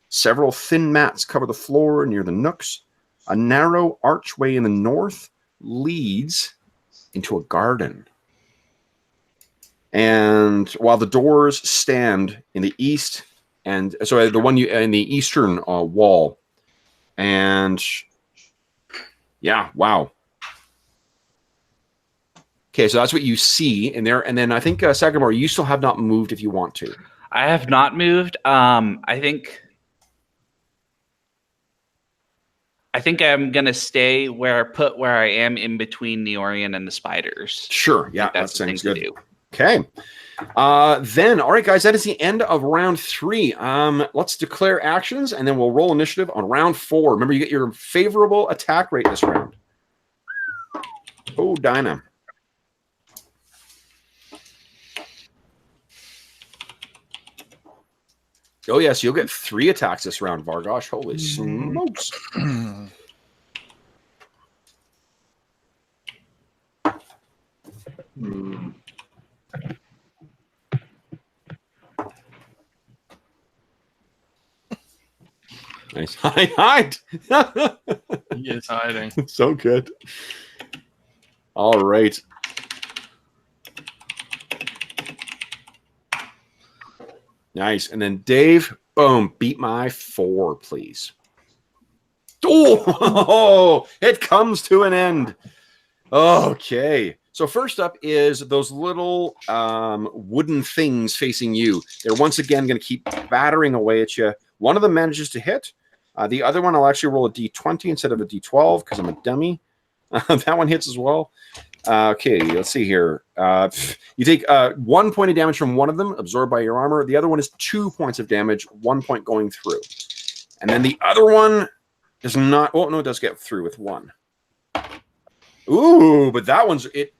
Several thin mats cover the floor near the nooks. A narrow archway in the north leads into a garden. And while the doors stand in the east, and so the one in the eastern wall, and yeah, wow. Okay, so that's what you see in there, and then I think Sagramore, you still have not moved if you want to. I have not moved. I think I'm gonna stay where I am in between Neorian and the spiders. Sure, yeah, that That's the thing sounds good. to do. Okay. Then, all right, guys, that is the end of round 3. Let's declare actions, and then we'll roll initiative on round 4. Remember, you get your favorable attack rate this round. Oh, Dinah. Oh, yes, you'll get 3 attacks this round, Vargosh. Holy smokes. Nice. Hide. He is hiding. So good. All right. Nice. And then Dave, boom, beat my 4, please. Oh, it comes to an end. Okay. So first up is those little wooden things facing you. They're once again going to keep battering away at you. One of them manages to hit. The other one, I'll actually roll a d20 instead of a d12 because I'm a dummy. That one hits as well. Okay, let's see here. You take 1 point of damage from one of them, absorbed by your armor. The other one is 2 points of damage, 1 point going through. And then the other one does not... Oh, no, it does get through with 1. Ooh, but that one's... It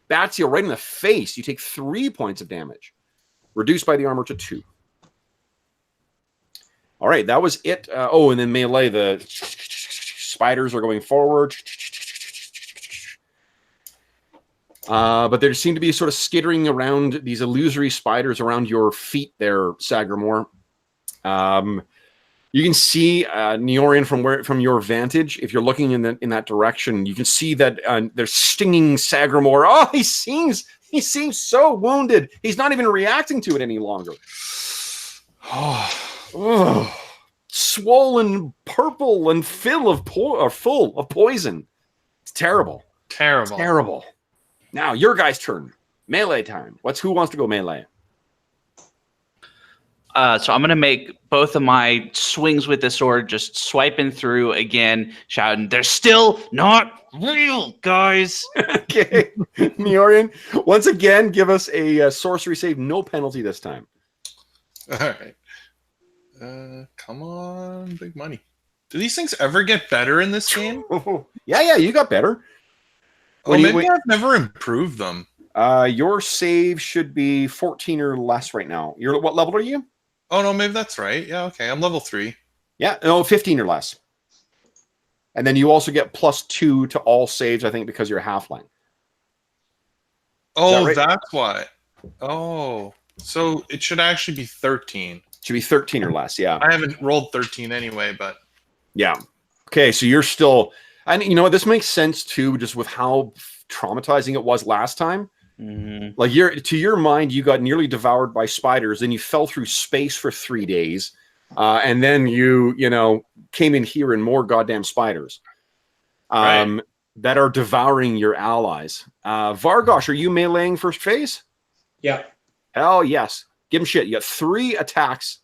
bats you right in the face. You take 3 points of damage, reduced by the armor to 2. All right, that was it. And then melee, the spiders are going forward. But there seem to be sort of skittering around these illusory spiders around your feet there, Sagramore. You can see Neorian from your vantage. If you're looking in that direction, you can see that they're stinging Sagramore. Oh, he seems so wounded. He's not even reacting to it any longer. Swollen, purple, and full of poison. It's terrible. Terrible. Now your guy's turn. Melee time. Who wants to go melee? So I'm going to make both of my swings with the sword, just swiping through again, shouting, "They're still not real, guys." Okay. Neorian, once again, give us a sorcery save, no penalty this time. All right. Come on, big money. Do these things ever get better in this game? Yeah, you got better. Maybe I've never improved them. Your save should be 14 or less right now. What level are you? Oh, no, maybe that's right. Yeah, okay. I'm level 3. Yeah, no, 15 or less. And then you also get +2 to all saves, I think, because you're a halfling. Oh, right? That's why. Oh, so it should actually be 13. Should be 13 or less, yeah. I haven't rolled 13 anyway, but... Yeah. Okay, so you're still... And you know what? This makes sense, too, just with how traumatizing it was last time. Mm-hmm. Like, to your mind, you got nearly devoured by spiders, then you fell through space for 3 days, and then you came in here and more goddamn spiders that are devouring your allies. Vargosh, are you meleeing first phase? Yeah. Hell yes. Give him shit. You got 3 attacks.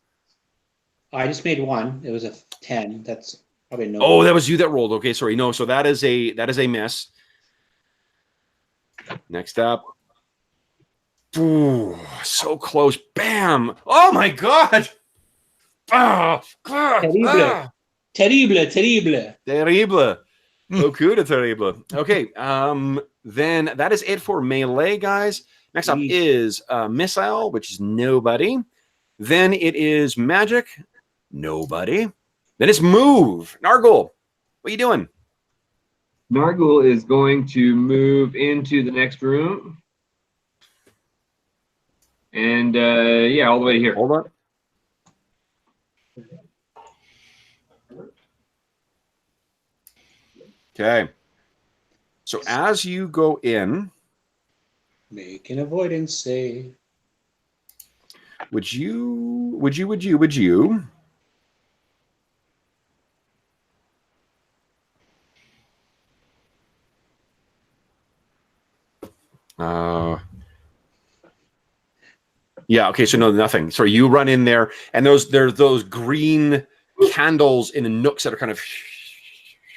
I just made 1. It was a 10. That's probably no. Oh, that was you that rolled. Okay, sorry. No, so that is a miss. Next up. Ooh, so close. Bam. Oh my god. Terrible. Terrible. Beaucoup de terrible. Okay, then that is it for melee, guys. Next up is missile, which is nobody. Then it is magic. Nobody. Then it's move. Nargul, what are you doing? Nargul is going to move into the next room. And all the way here. Hold on. Okay. So as you go in, make an avoidance save. Would you? Yeah, okay, so no, nothing. So you run in there, and there's those green candles in the nooks that are kind of,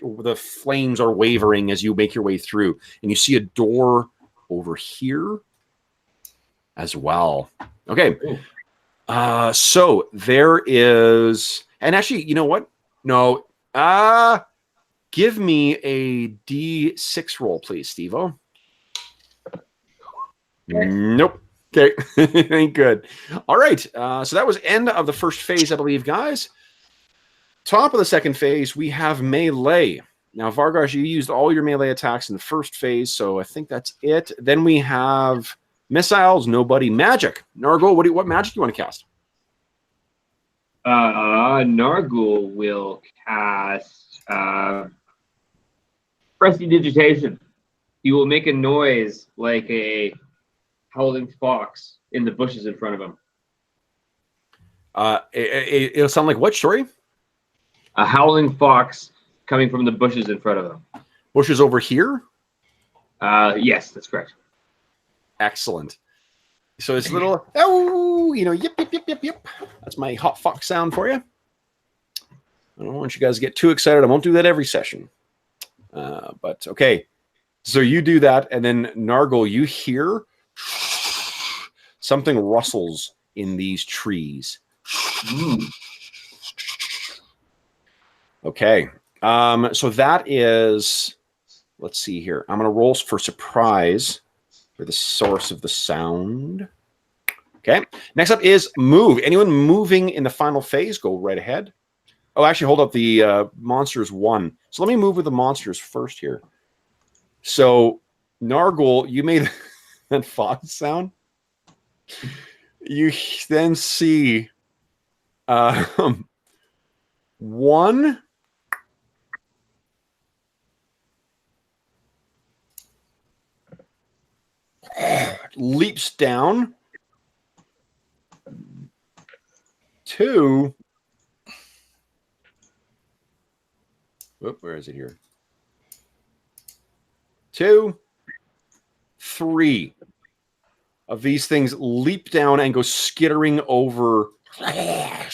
the flames are wavering as you make your way through, and you see a door over here. as well. Okay. So there is, and actually, you know what? No. Give me a D6 roll, please, Steve-O. Nope. Okay. Ain't good. All right. So that was end of the first phase, I believe, guys. Top of the second phase, we have melee. Now, Vargosh, you used all your melee attacks in the first phase, so I think that's it. Then we have missiles, nobody, magic. Nargol, what magic do you want to cast? Nargul will cast prestidigitation. He will make a noise like a howling fox in the bushes in front of him. It'll sound like what, sorry? A howling fox coming from the bushes in front of him. Bushes over here? Yes, that's correct. Excellent. So it's a little, oh, yip, yip, yip, yip, yip. That's my hot fox sound for you. I don't want you guys to get too excited. I won't do that every session. But okay. So you do that, and then Nargol, you hear something rustles in these trees. Okay. So that is, let's see here. I'm going to roll for surprise for the source of the sound. Okay. Next up is move. Anyone moving in the final phase, go right ahead. Oh, actually, hold up. The monsters won. So let me move with the monsters first here. So, Nargol, you made that fox sound. You then see one leaps down. Two. Whoop, where is it here? 2, 3 of these things leap down and go skittering over. Now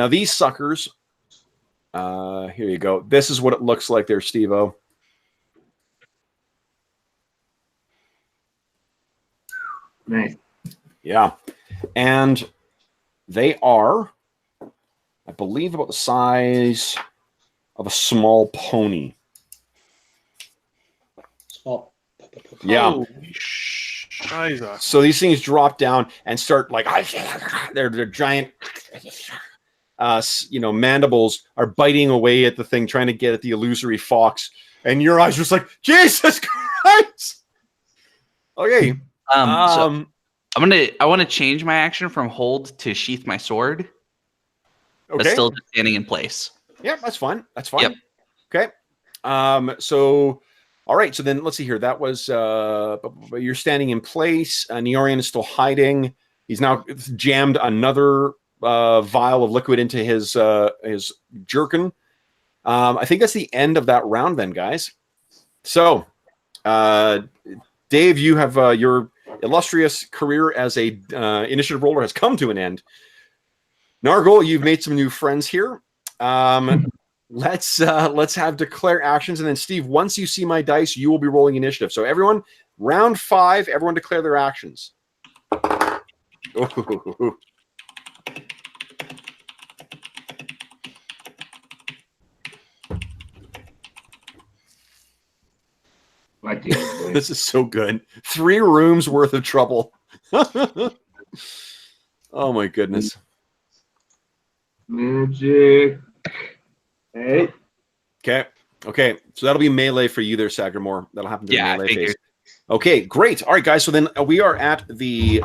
these suckers, here you go. This is what it looks like there, Steve-O. Nice. Yeah. And they are, I believe, about the size of a small pony. Small. Yeah. Holy shiza. So these things drop down and start like they're giant, mandibles are biting away at the thing, trying to get at the illusory fox. And your eyes are just like, Jesus Christ. Okay. So I want to change my action from hold to sheath my sword. But okay. still just standing in place. Yeah, that's fine. That's fine. Yep. Okay. So, all right. So then let's see here. That was, you're standing in place. Neorian is still hiding. He's now jammed another vial of liquid into his jerkin. I think that's the end of that round then, guys. So, Dave, you have your illustrious career as a initiative roller has come to an end. Nargol, you've made some new friends here. Let's have declare actions, and then Steve, once you see my dice, you will be rolling initiative. So everyone, round 5, everyone declare their actions. Ooh. This is so good. 3 rooms worth of trouble. Oh my goodness. Magic. Hey. Okay. So that'll be melee for you there, Sagramore. That'll happen to the Yeah, melee phase. Okay, great. All right, guys. So then we are at the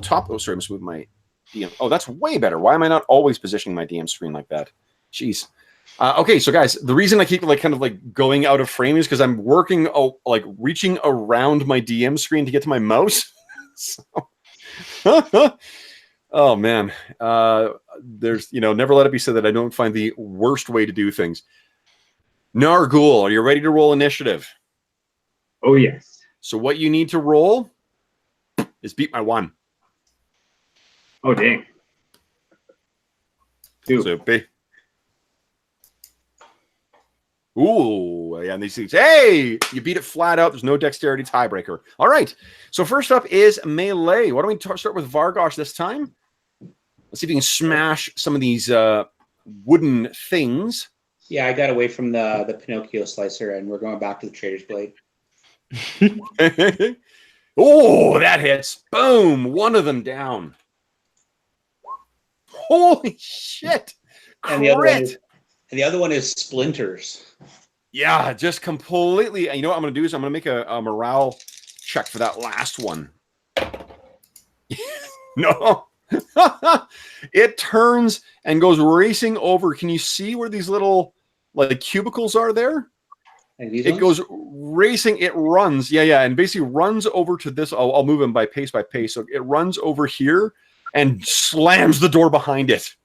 top. Oh, sorry, I must move my DM. Oh, that's way better. Why am I not always positioning my DM screen like that? Jeez. Okay, so guys, the reason I keep kind of going out of frame is because I'm working, reaching around my DM screen to get to my mouse. Oh man, there's never let it be said that I don't find the worst way to do things. Nargul, are you ready to roll initiative? Oh yes. So what you need to roll is beat my 1. Oh dang. 2. So be. Ooh, yeah, and these things. Hey, you beat it flat out. There's no dexterity tiebreaker. All right. So first up is melee. Why don't we start with Vargosh this time? Let's see if you can smash some of these wooden things. Yeah, I got away from the Pinocchio slicer, and we're going back to the Trader's Blade. Oh, that hits. Boom. One of them down. Holy shit. And the other one is Splinters. Yeah, just completely. You know what I'm going to do is I'm going to make a morale check for that last one. No. It turns and goes racing over. Can you see where these little like cubicles are there? It goes racing. It runs. Yeah. And basically runs over to this. I'll move him by pace. So it runs over here and slams the door behind it.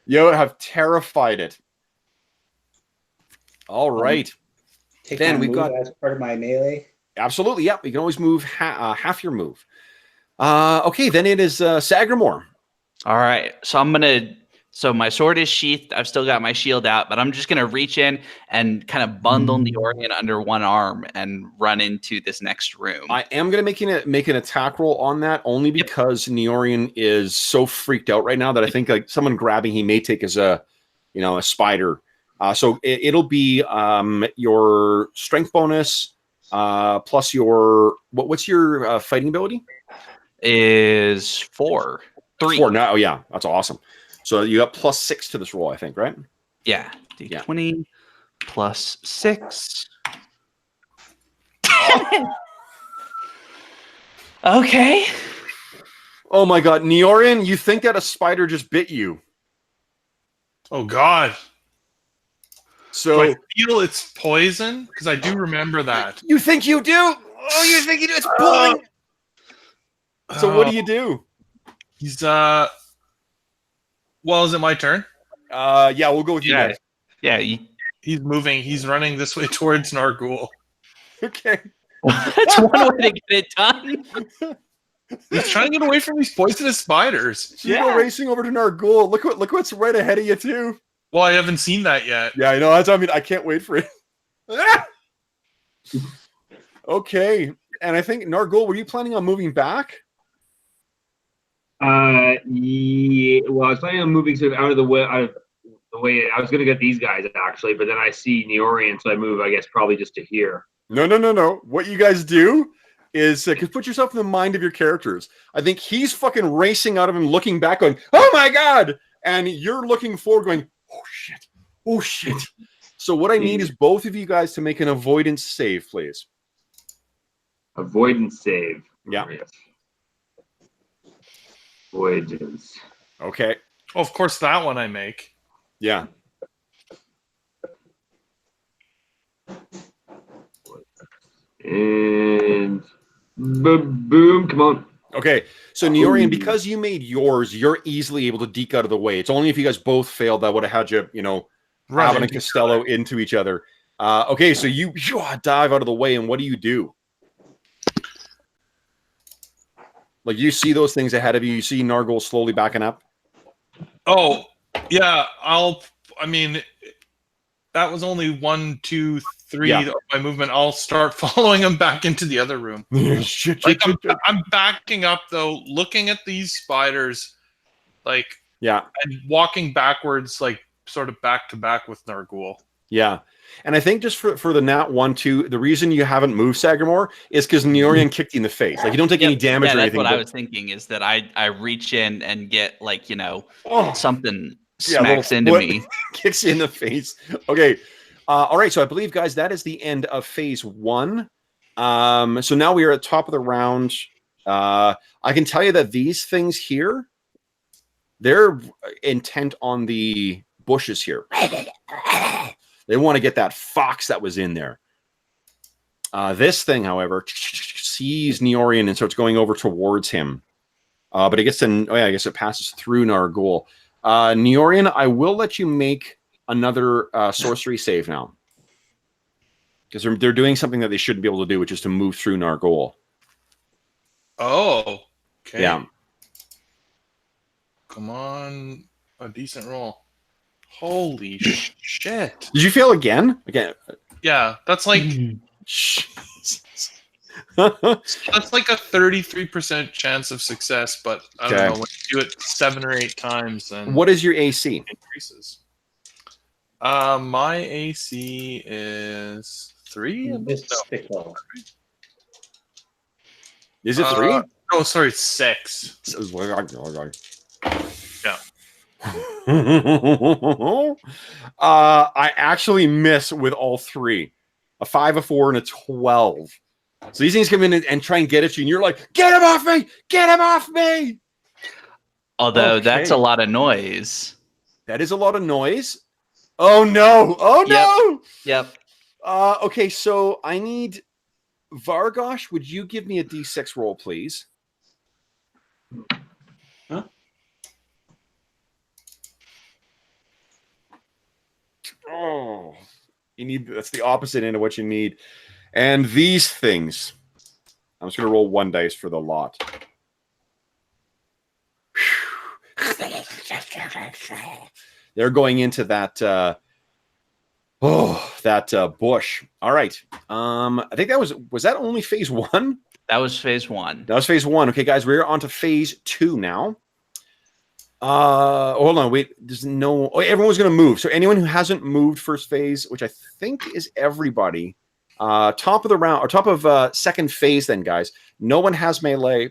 You have terrified it. All right. Then we've got as part of my melee. Absolutely. Yep. You can always move half your move. Okay. Then it is Sagramore. All right. So my sword is sheathed. I've still got my shield out, but I'm just going to reach in and kind of bundle Neorian under one arm and run into this next room. I am going to make an attack roll on that only because Neorian is so freaked out right now that I think like someone grabbing he may take as a spider. So it'll be your strength bonus plus your what's your fighting ability? Is 4. 3. 4. No, yeah, that's awesome. So you got +6 to this roll, I think, right? Yeah. D20 plus 6. Okay. Oh my god, Neorian, you think that a spider just bit you? Oh god. So do I feel it's poison? Because I do remember that. You think you do? Oh, you think you do? It's pulling. So what do you do? He's well, is it my turn? Yeah, we'll go with you guys. Yeah, he's moving. He's running this way towards Nargul. Okay. That's one way to get it done. He's trying to get away from these poisonous spiders. So you go racing over to Nargul. Look what's right ahead of you too. Well, I haven't seen that yet. Yeah, I know. I mean, I can't wait for it. Okay. And I think Nargul, were you planning on moving back? Yeah. Well, I was planning on moving sort of out of the way. I was going to get these guys actually, but then I see Neorian, so I move. I guess probably just to here. No. What you guys do is put yourself in the mind of your characters. I think he's fucking racing out of him, looking back, going, "Oh my god!" And you're looking forward, going, "Oh shit!" So what I need is both of you guys to make an avoidance save, please. Avoidance save. Yeah. Avoidance. Okay. Oh, of course, that one I make. Yeah. And boom, come on. Okay, so Neorian, because you made yours, you're easily able to deke out of the way. It's only if you guys both failed that would have had you, Robin and Costello into each other. Okay, so you dive out of the way, and what do? Like, you see those things ahead of you. You see Nargul slowly backing up. Oh, yeah. I mean, that was only 1, 2, 3 of my movement. I'll start following him back into the other room. I'm backing up, though, looking at these spiders, and walking backwards, sort of back to back with Nargul. Yeah. And I think just for the nat 1, 2, the reason you haven't moved Sagramore is because Neorian kicked you in the face. Like, you don't take any damage or anything. That's what I was thinking, is that I reach in and get, something smacks into me. Kicks you in the face. Okay. All right. So I believe, guys, that is the end of phase 1. So now we are at the top of the round. I can tell you that these things here, they're intent on the bushes here. They want to get that fox that was in there. This thing, however, sees Neorian and starts going over towards him. But it gets to, I guess it passes through Nargul. Neorian, I will let you make another sorcery save now. Because they're doing something that they shouldn't be able to do, which is to move through Nargul. Oh, okay. Yeah. Come on. A decent roll. Holy shit. Did you fail again? Again. Yeah, that's like that's like a 33% chance of success, but I don't Okay. know, when you do it 7 or 8 times, then What is your AC? it increases. My AC is 3. Mystical. Is it 3? Oh, sorry, it's 6. Yeah. I actually miss with all 3. A 5, a 4, and a 12. So these things come in and try and get at you, and you're like, get him off me! Get him off me! Although that's a Okay. lot of noise. That is a lot of noise. Oh no! Oh no! Yep. Okay, so I need Vargosh. Would you give me a D6 roll, please? Huh? Oh, that's the opposite end of what you need. And these things, I'm just going to roll 1 dice for the lot. They're going into that bush. All right. I think that was that only phase 1? That was phase 1. That was phase 1. Okay, guys, we're on to phase 2 now. Hold on, wait. Everyone's gonna move. So anyone who hasn't moved first phase, which I think is everybody, top of the round or top of second phase, then guys. No one has melee.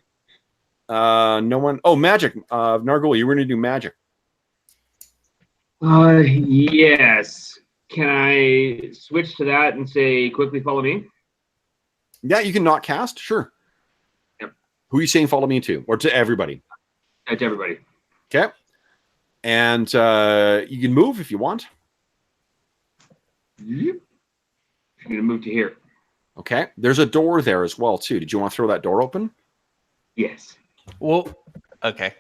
No one. Oh, magic. Nargul, you were gonna do magic. Yes. Can I switch to that and say quickly follow me? Yeah, you can not cast. Sure. Yep. Who are you saying follow me to, or to everybody? To everybody. Okay. And you can move if you want. Yep. I'm gonna move to here. Okay. There's a door there as well too. Did you want to throw that door open? Yes. Well, okay.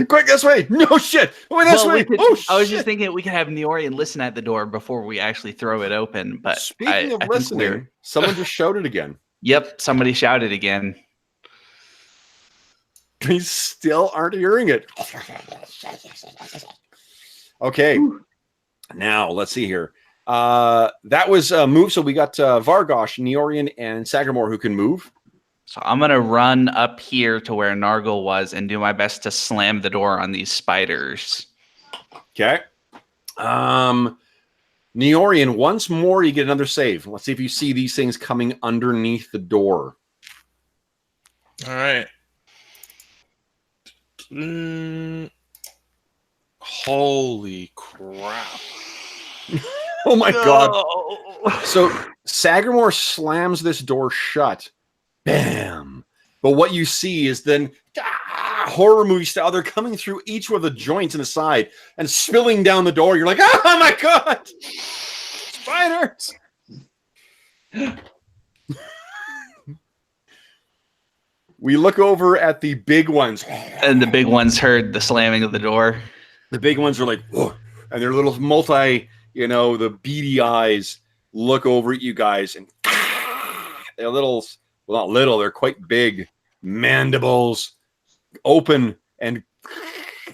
Quick, this way! No shit! Wait, this way! I was just thinking we could have Neorian listen at the door before we actually throw it open. But Speaking of I think listening, someone just shouted again. Yep, somebody shouted again. We still aren't hearing it. Okay. Now, let's see here. That was a move. So we got Vargosh, Neorian, and Sagramore who can move. So I'm going to run up here to where Nargul was and do my best to slam the door on these spiders. Okay. Neorian, once more, you get another save. Let's see if you see these things coming underneath the door. All right. Holy crap. Oh my God. No. So Sagramore slams this door shut. Bam. But what you see is then horror movie style, they're coming through each one of the joints in the side and spilling down the door. You're like, oh my God. Spiders. We look over at the big ones. And the big ones heard the slamming of the door. The big ones are like, whoa, and their little the beady eyes look over at you guys, and they're little, well, not little, they're quite big mandibles open, and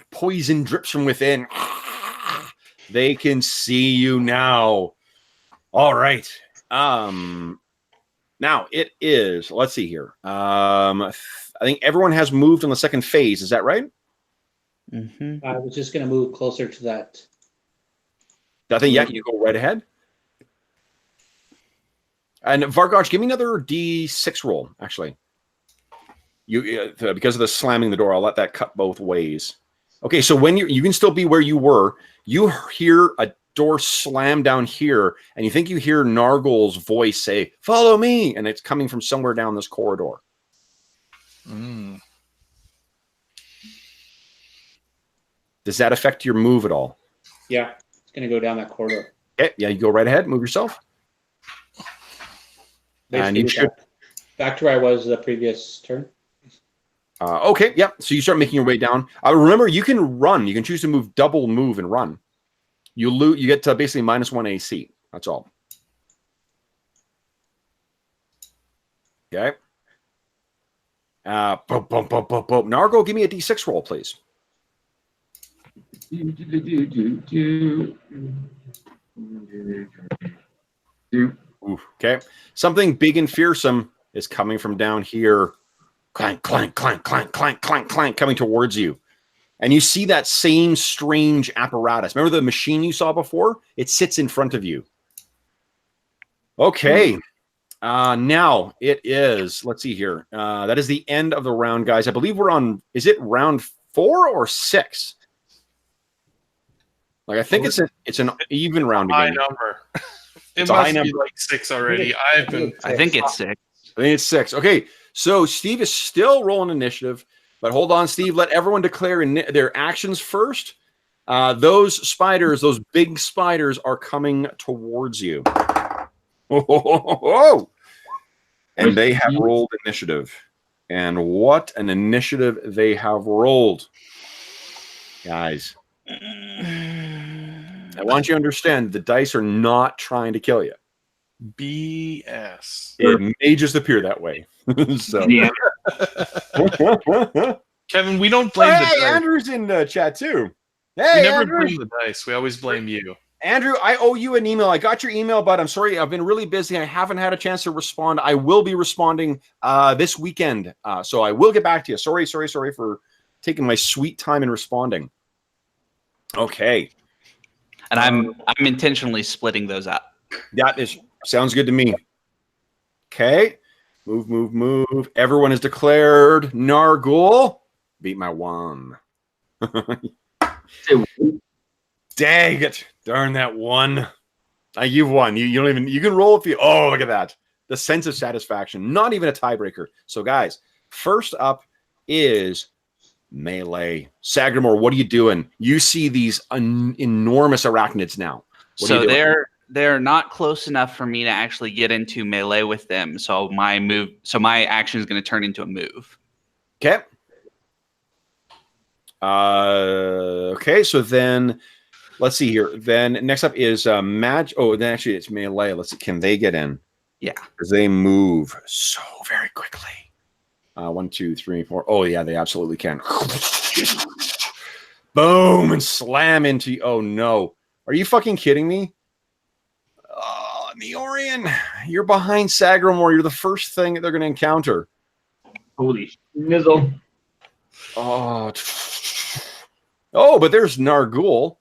poison drips from within. They can see you now. All right. Now it is, let's see here. I think everyone has moved on the second phase. Is that right? Mm-hmm. I was just going to move closer to that. I think, yeah, you go right ahead. And Vargosh, give me another D6 roll, actually. You because of the slamming the door, I'll let that cut both ways. Okay, so when you can still be where you were, you hear a door slam down here, and you think you hear Nargul's voice say, "Follow me," and it's coming from somewhere down this corridor. Mm. Does that affect your move at all? Yeah, it's going to go down that corridor. Okay, yeah, you go right ahead, move yourself. And you should. Back to where I was the previous turn. Okay, yeah. So you start making your way down. Remember, you can run. You can choose to double move and run. You get to basically -1 AC. That's all. Okay. Boom, boom, boom, boom, boom. Nargo, give me a D6 roll, please. Ooh, okay. Something big and fearsome is coming from down here. Clank, clank, clank, clank, clank, clank, clank, coming towards you. And you see that same strange apparatus. Remember the machine you saw before? It sits in front of you. Okay. Now it is, let's see here. That is the end of the round, guys. I believe we're on, is it round 4 or 6? Like, I think it's an even rounding High game. number. It's It a high must be number. like 6 already. I think it's 6. I think it's 6. Okay, so Steve is still rolling initiative, but hold on, Steve. Let everyone declare their actions first. Those spiders, those big spiders, are coming towards you. Oh. And they have rolled initiative. And what an initiative they have rolled. Guys, I want you to understand the dice are not trying to kill you. BS. It may just appear that way. So. Yeah. Kevin, we don't blame the Hey, dice. Andrew's in the chat too. We Hey, never Andrew. blame the dice. We always blame you. Andrew, I owe you an email. I got your email, but I'm sorry. I've been really busy. I haven't had a chance to respond. I will be responding this weekend. So I will get back to you. Sorry for taking my sweet time in responding. Okay. And I'm intentionally splitting those up. That sounds good to me. Okay. Move. Everyone is declared Nargul. Beat my 1. Dang it. Darn that 1. You've won. You don't even, you can roll if you, oh, look at that. The sense of satisfaction. Not even a tiebreaker. So guys, first up is melee. Sagramore, what are you doing? You see these enormous arachnids now. What are you doing? They're not close enough for me to actually get into melee with them. So my action is going to turn into a move. Okay. Okay, so then let's see here. Then next up is match. Oh, then actually it's melee. Let's see. Can they get in? Yeah. Because they move so very quickly. 1, 2, 3, 4. Oh, yeah, they absolutely can. Boom, and slam into you. Oh, no. Are you fucking kidding me? Oh, Neorian, you're behind Sagramore. You're the first thing that they're going to encounter. Holy nizzle. Oh, but there's Nargul.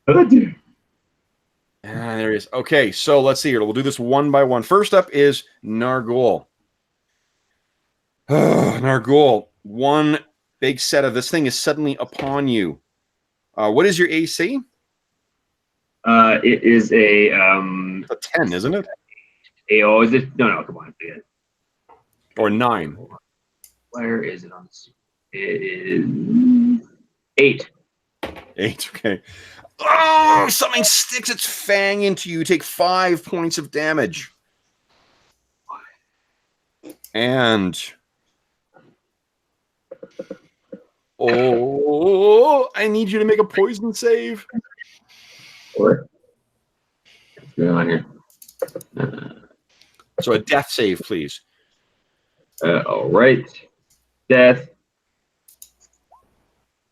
Oh, dear. There he is. Okay, so let's see here. We'll do this one by one. First up is Nargul. Nargul, one big set of this thing is suddenly upon you. What is your AC? It is a A 10, isn't it? Oh, is it? No, come on. Forget it. Or 9. Where is it on this? It is 8. 8, okay. Oh, something sticks its fang into you. Take 5 points of damage. And I need you to make a poison save. What's going on here? So a death save, please. All right. Death.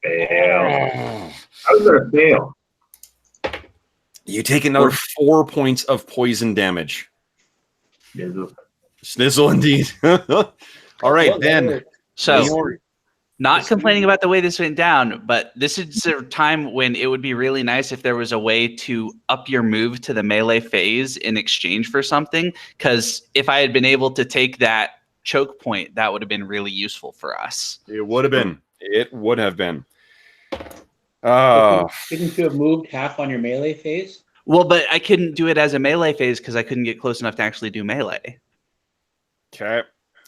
Fail. How did it fail? You take another 4 points of poison damage. Snizzle indeed. All right, then. So, not complaining about the way this went down, but this is a time when it would be really nice if there was a way to up your move to the melee phase in exchange for something. Because if I had been able to take that choke point, that would have been really useful for us. It would have been. It would have been. Couldn't you have moved half on your melee phase? Well, but I couldn't do it as a melee phase because I couldn't get close enough to actually do melee. Okay.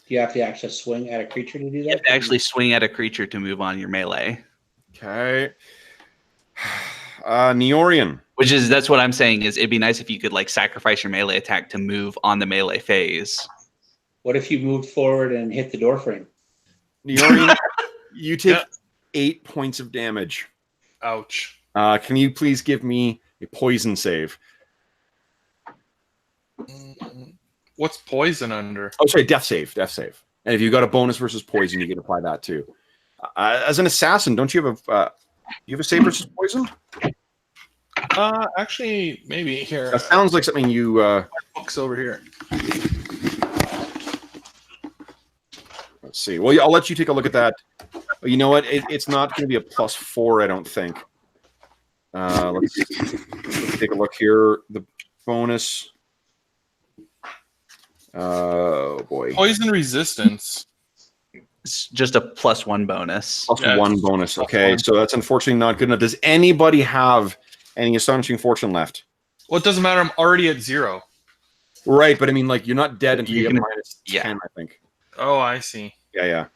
Do you have to actually swing at a creature to do that? You have to actually swing at a creature to move on your melee. Okay. Neorian. That's what I'm saying is it'd be nice if you could like sacrifice your melee attack to move on the melee phase. What if you moved forward and hit the door frame? Neorian, you take 8 points of damage. Ouch. Can you please give me a poison save? What's poison under? Oh, sorry, death save. Death save. And if you got a bonus versus poison, you can apply that too. As an assassin, don't you have You have a save versus poison? Actually, maybe here. That sounds like something you. Book's over here. Let's see. Well, yeah, I'll let you take a look at that. You know what? It's not going to be a +4, I don't think. Let's take a look here. The bonus. Oh boy. Poison resistance. It's just a +1 bonus. +1 bonus. Okay, so that's unfortunately not good enough. Does anybody have any Astonishing Fortune left? Well, it doesn't matter. I'm already at 0. Right, but I mean, like, you're not dead until you get yeah. -10, I think. Oh, I see. Yeah.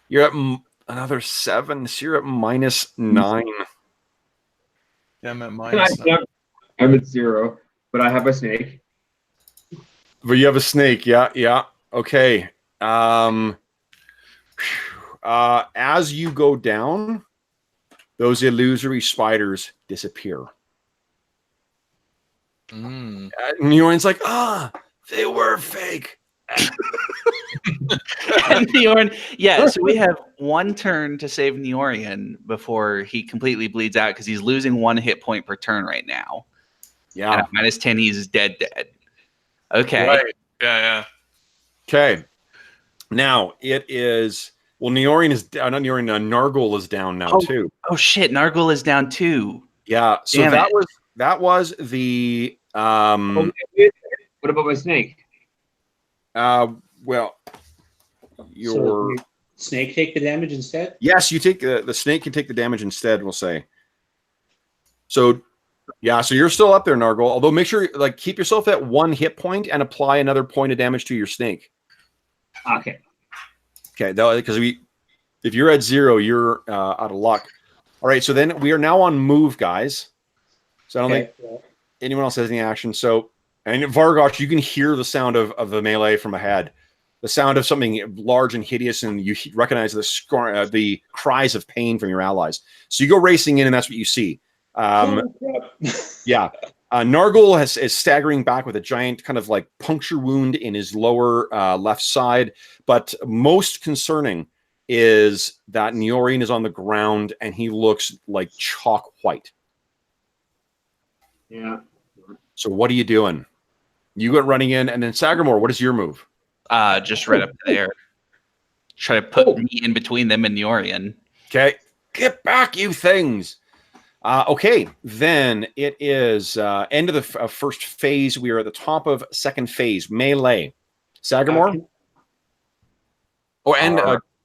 You're at another 7, so you're at -9. Yeah, I'm at -9. I'm at 0, but I have a snake. But you have a snake, yeah. Okay. As you go down, those illusory spiders disappear. Mm. Neorin's like, they were fake. And Neorian, yeah, so we have 1 turn to save Neorian before he completely bleeds out because he's losing 1 hit point per turn right now. Yeah. And at -10, he's dead. Okay. Right. Yeah. Okay. Now it is. Well, Neorian is not Neorian. Nargul is down now too. Oh shit! Nargul is down too. Yeah. So Damn that was the. What about my snake? Well, your So snake take the damage instead? yes, you take the snake can take the damage instead. We'll say. So, yeah. So you're still up there, Nargul. Although make sure keep yourself at 1 hit point and apply another point of damage to your snake. Okay. Okay, because if you're at 0, you're out of luck. All right, so then we are now on move, guys. So I don't think anyone else has any action. So, and Vargosh, you can hear the sound of the melee from ahead, the sound of something large and hideous, and you recognize the cries of pain from your allies. So you go racing in, and that's what you see. Yeah. Nargul is staggering back with a giant kind of puncture wound in his lower left side. But most concerning is that Neorian is on the ground and he looks like chalk white. Yeah. So what are you doing? You went running in, and then Sagramore, what is your move? Just right up there. Try to put me in between them and Neorian. Okay. Get back, you things. Okay, then it is end of the first phase. We are at the top of second phase, melee. Sagramore? And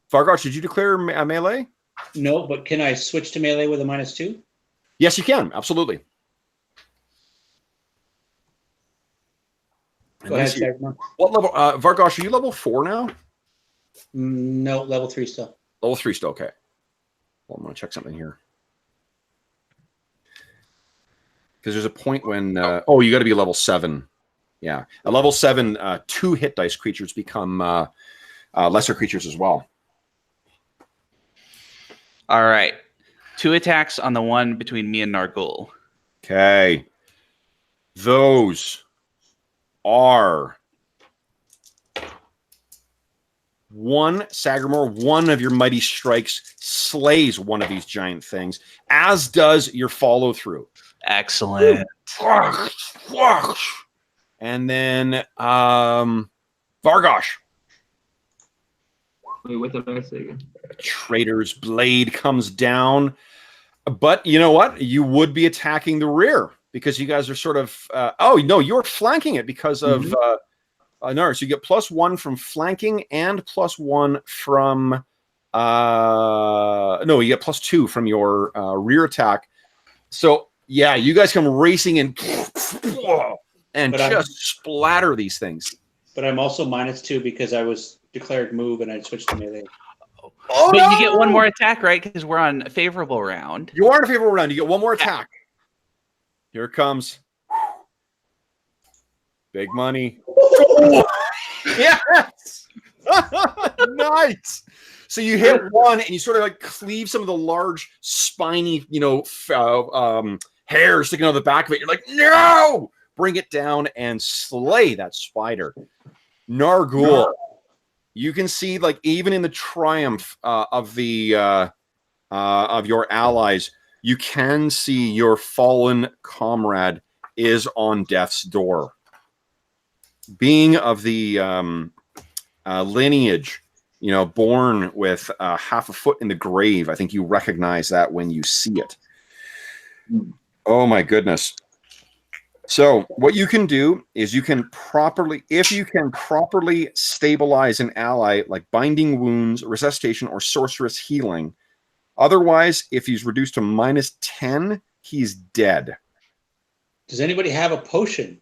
Vargosh, did you declare melee? No, but can I switch to melee with a -2? Yes, you can. Absolutely. Go ahead, Sagramore. What level? Vargosh, are you level 4 now? No, level 3 still. Level 3 still, okay. Well, I'm going to check something here. Because there's a point when you got to be level 7. Yeah, at level 7, 2 hit dice creatures become lesser creatures as well. All right, 2 attacks on the one between me and Nargul. Okay, those are 1 Sagramore. 1 of your mighty strikes slays one of these giant things, as does your follow through. Excellent. And then Vargosh. Wait, what did I say again? Traitor's Blade comes down. But you know what? You would be attacking the rear because you guys are sort of... you're flanking it because of... no, so you get +1 from flanking and +1 from... you get +2 from your rear attack. So... yeah, you guys come racing and just splatter these things. But I'm also -2 because I was declared move and I switched to melee. Oh, but you get 1 more attack, right? Because we're on a favorable round. You are in a favorable round. You get 1 more attack. Here it comes. Big money. Yes! Nice! So you hit 1 and you sort of cleave some of the large spiny, hair sticking out of the back of it. You're like, no! Bring it down and slay that spider. Nargul, you can see, like, even in the triumph of your allies, you can see your fallen comrade is on death's door. Being of the lineage, born with half a foot in the grave, I think you recognize that when you see it. Oh my goodness. So what you can do is if you can properly stabilize an ally, like binding wounds, resuscitation, or sorceress healing. Otherwise, if he's reduced to -10, he's dead. Does anybody have a potion?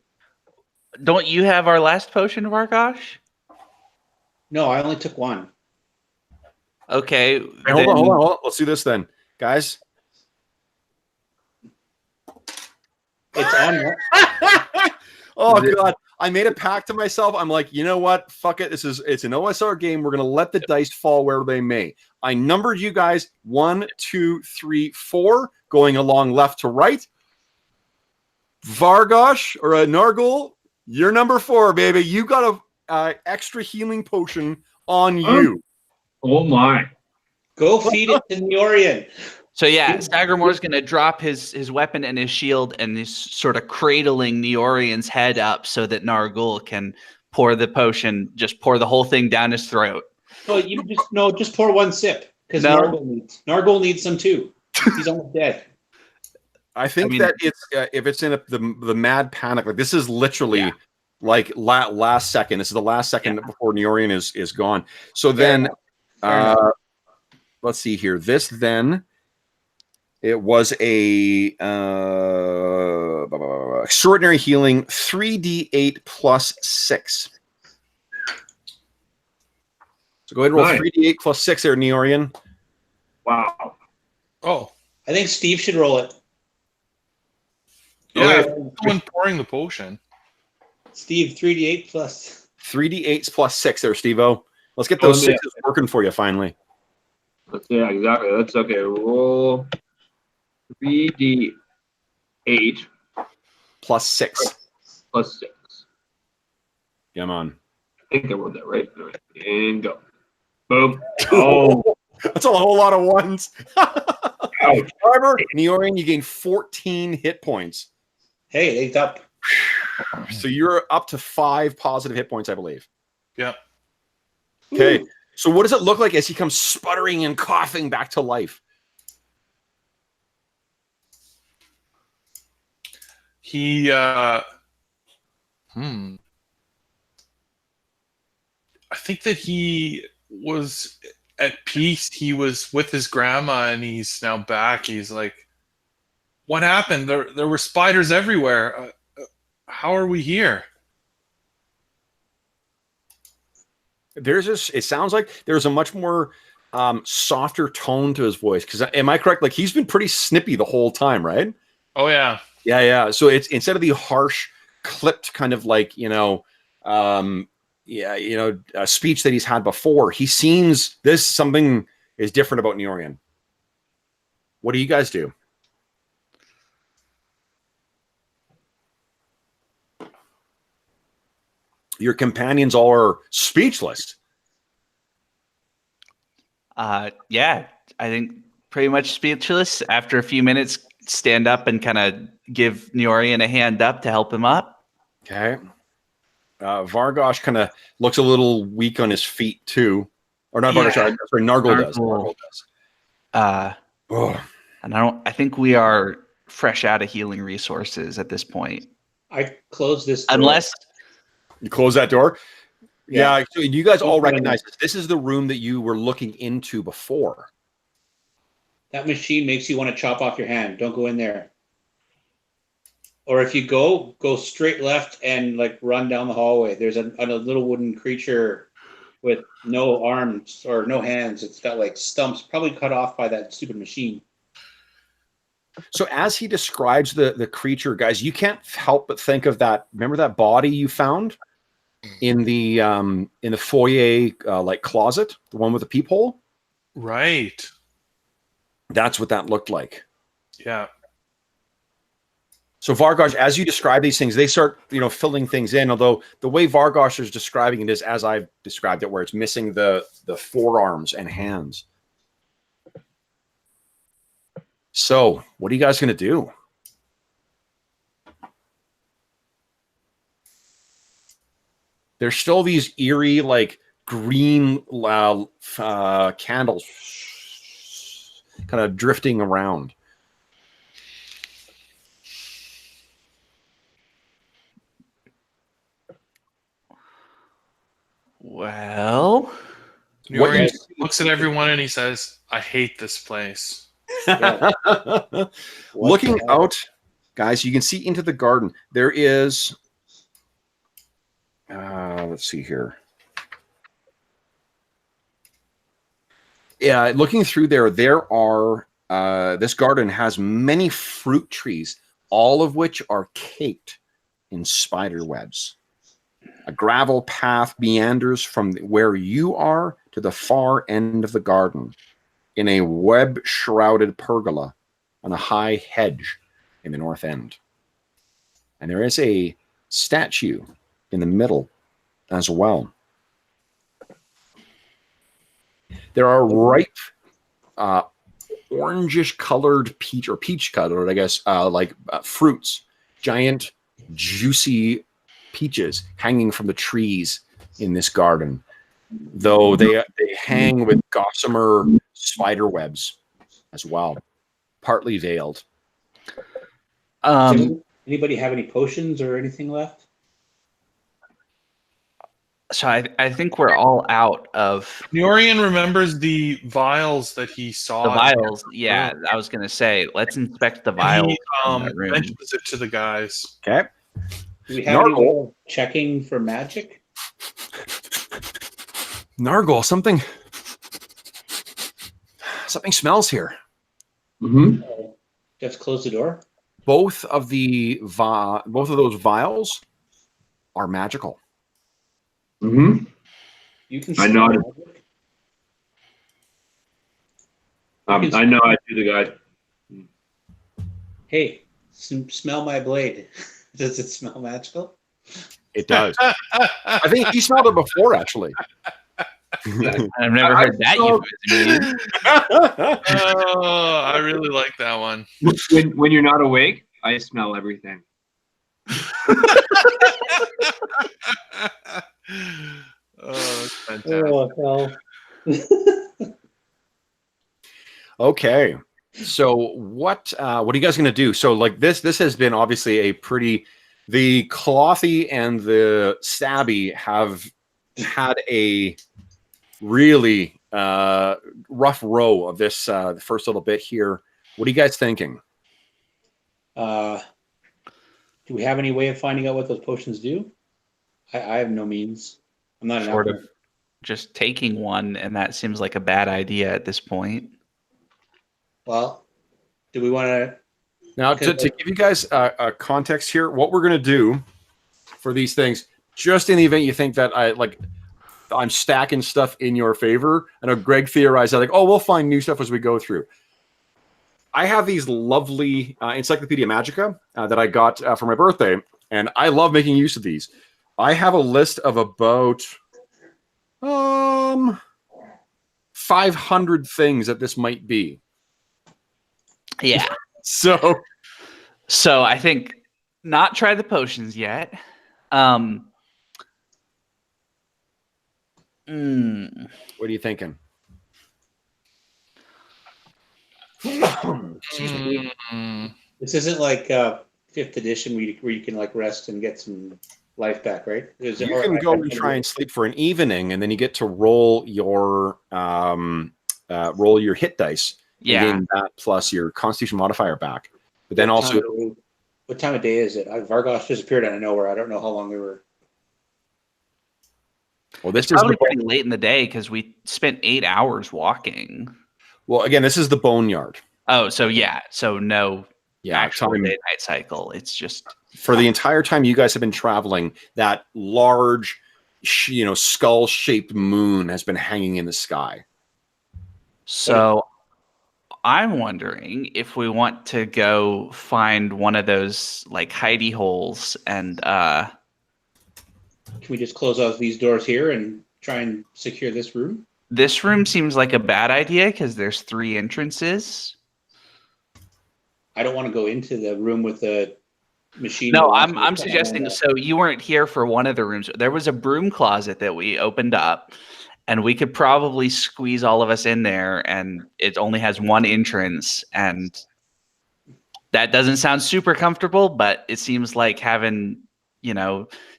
Don't you have our last potion, Vargosh? No, I only took one. Okay. Hey, hold on. Let's do this then, guys. It's on. Oh god, I made a pact to myself. I'm like, you know what? Fuck it. It's an OSR game. We're gonna let the dice fall where they may. I numbered you guys 1, 2, 3, 4, going along left to right. Vargosh or Nargul, you're number 4, baby. You got a extra healing potion on you. Oh my! Go feed it to Neorian. So yeah, Sagramore's going to drop his weapon and his shield, and he's sort of cradling Neorian's head up so that Nargul can pour the potion, just pour the whole thing down his throat. No, just pour one sip because Nargul needs some too. He's almost dead. I think that it's if it's in the mad panic, like this is literally like last second. This is the last second before Neorian is gone. So then, let's see here. This then. It was a extraordinary healing 3d8 plus 6. So go ahead and roll 3d8 plus 6 there, Neorian. Wow. Oh. I think Steve should roll it. Yeah, someone pouring the potion. Steve, 3d8 plus. 3d8s plus 6 there, Steve-O. Let's get those 6s working for you finally. Yeah, exactly. That's okay. Roll 3d8 plus 6. Plus 6. Come on. I think I wrote that right. And go. Boom. Oh. That's a whole lot of ones. However, Neorian, you gain 14 hit points. Hey, it's up. So you're up to 5 positive hit points, I believe. Yeah. Okay. So what does it look like as he comes sputtering and coughing back to life? He I think that he was at peace. He was with his grandma and he's now back. He's like, what happened? There were spiders everywhere. How are we here? It sounds like there's a much more softer tone to his voice. Because am I correct? Like he's been pretty snippy the whole time, right? Oh yeah. Yeah. So it's instead of the harsh, clipped kind of like, speech that he's had before, he seems something is different about Neorian. What do you guys do? Your companions all are speechless. Yeah, I think pretty much speechless. After a few minutes, stand up and kind of give Neorian a hand up to help him up. Okay. Vargosh kind of looks a little weak on his feet too. Or not Vargosh, sorry, Nargul does. Nargul does. And I think we are fresh out of healing resources at this point. I close this door. Unless you close that door. Yeah. So you guys all recognize this. This is the room that you were looking into before. That machine makes you want to chop off your hand. Don't go in there. Or if you go straight left and like run down the hallway. There's a little wooden creature with no arms or no hands. It's got like stumps, probably cut off by that stupid machine. So as he describes the creature, guys, you can't help but think of that. Remember that body you found in the foyer like closet, the one with the peephole? Right. That's what that looked like. Yeah. So Vargosh, as you describe these things, they start, filling things in. Although the way Vargosh is describing it is as I've described it, where it's missing the forearms and hands. So what are you guys going to do? There's still these eerie, like green candles kind of drifting around. Well, Norian looks at everyone and he says, "I hate this place." Yeah. Looking out, guys, you can see into the garden. There is, let's see here. Yeah, looking through there are, this garden has many fruit trees, all of which are caked in spider webs. A gravel path meanders from where you are to the far end of the garden in a web-shrouded pergola on a high hedge in the north end. And there is a statue in the middle as well. There are ripe, orangish-colored peach-colored, I guess, fruits, giant, juicy peaches hanging from the trees in this garden, though they hang with gossamer spider webs as well, partly veiled. Anybody have any potions or anything left? So I think we're all out of Norian remembers the vials that he saw. the vials. Yeah, I was gonna say, let's inspect the vials. He in that room. mentions it to the guys. Okay. Do we have any way of checking for magic? Nargol, something smells here. Mm-hmm. Just close the door. Both of those vials are magical. Mm-hmm. You can. I smell nodded. magic. I know I do the guy. Hey, smell my blade. Does it smell magical? It does. I think he smelled it before, actually. I've never heard that euphemism. Oh, I really like that one. When you're not awake, I smell everything. Oh, that's fantastic. Oh, hell. Okay. So what are you guys going to do? So like this has been obviously the Clothy and the Stabby have had a really rough row of this the first little bit here. What are you guys thinking? Do we have any way of finding out what those potions do? I have no means. I'm not an Sort of alchemist. just taking one, and that seems like a bad idea at this point. Well, do we want to? Now, to give you guys a context here, what we're going to do for these things, just in the event you think that I'm stacking stuff in your favor, I know Greg theorized that, we'll find new stuff as we go through. I have these lovely Encyclopedia Magica that I got for my birthday, and I love making use of these. I have a list of about 500 things that this might be. Yeah. So I think not try the potions yet. What are you thinking? Excuse me. This isn't like 5th edition where you can rest and get some life back, right? You can go and try and sleep for an evening, and then you get to roll your hit dice. Yeah. Gain that plus your Constitution modifier back. But then also, what time of day is it? Vargosh disappeared out of nowhere. I don't know how long we were. well, this is Probably pretty late in the day because we spent 8 hours walking. well, again, this is the Boneyard. Oh, so yeah. So no actual time day-night cycle. It's just for the entire time you guys have been traveling. That large, skull-shaped moon has been hanging in the sky. so. I'm wondering if we want to go find one of those like hidey holes and Can we just close off these doors here and try and secure this room? this room seems like a bad idea because there's 3 entrances. I don't want to go into the room with the machine. No, that wants I'm me to suggesting. find out. So you weren't here for one of the rooms. There was a broom closet that we opened up, and we could probably squeeze all of us in there. And it only has 1 entrance, and that doesn't sound super comfortable, but it seems like having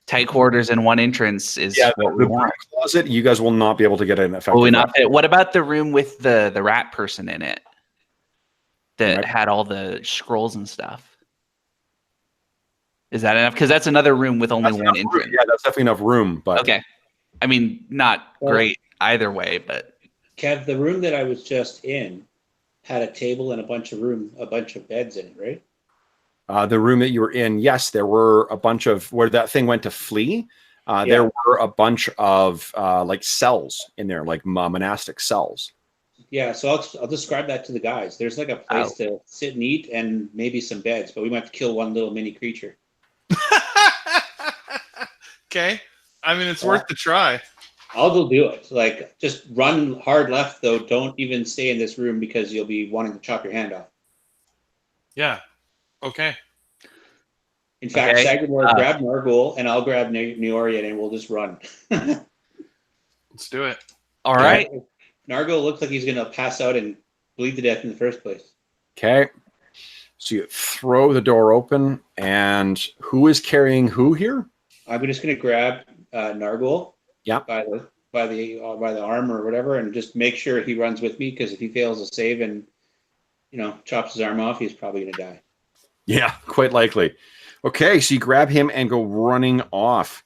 tight quarters and 1 entrance is what we the want. closet. You guys will not be able to get an effective. Will we not fit? What about the room with the rat person in it that Right. had all the scrolls and stuff? Is that enough? Because that's another room with only That's 1 enough room. entrance. Yeah, that's definitely enough room. But Okay. I mean, not Well- great either way, but Kev, the room that I was just in had a table and a bunch of beds in it, right? the room that you were in, yes, there were a bunch of where that thing went to flee. Yeah. There were a bunch of like cells in there, like monastic cells. Yeah, so I'll describe that to the guys. There's like a place to sit and eat and maybe some beds, but we might have to kill one little mini creature. Okay. I mean, it's worth the try. I'll go do it. Like, just run hard left, though. Don't even stay in this room because you'll be wanting to chop your hand off. Yeah. Okay. In fact, Okay. Sagamore, grab Nargul, and I'll grab Neorian, and we'll just run. Let's do it. all right. Nargul looks like he's going to pass out and bleed to death in the first place. Okay. So you throw the door open, and who is carrying who here? I'm just going to grab Nargul. Yeah. By the arm or whatever, and just make sure he runs with me, because if he fails to save and chops his arm off, he's probably going to die. Yeah, quite likely. Okay, so you grab him and go running off.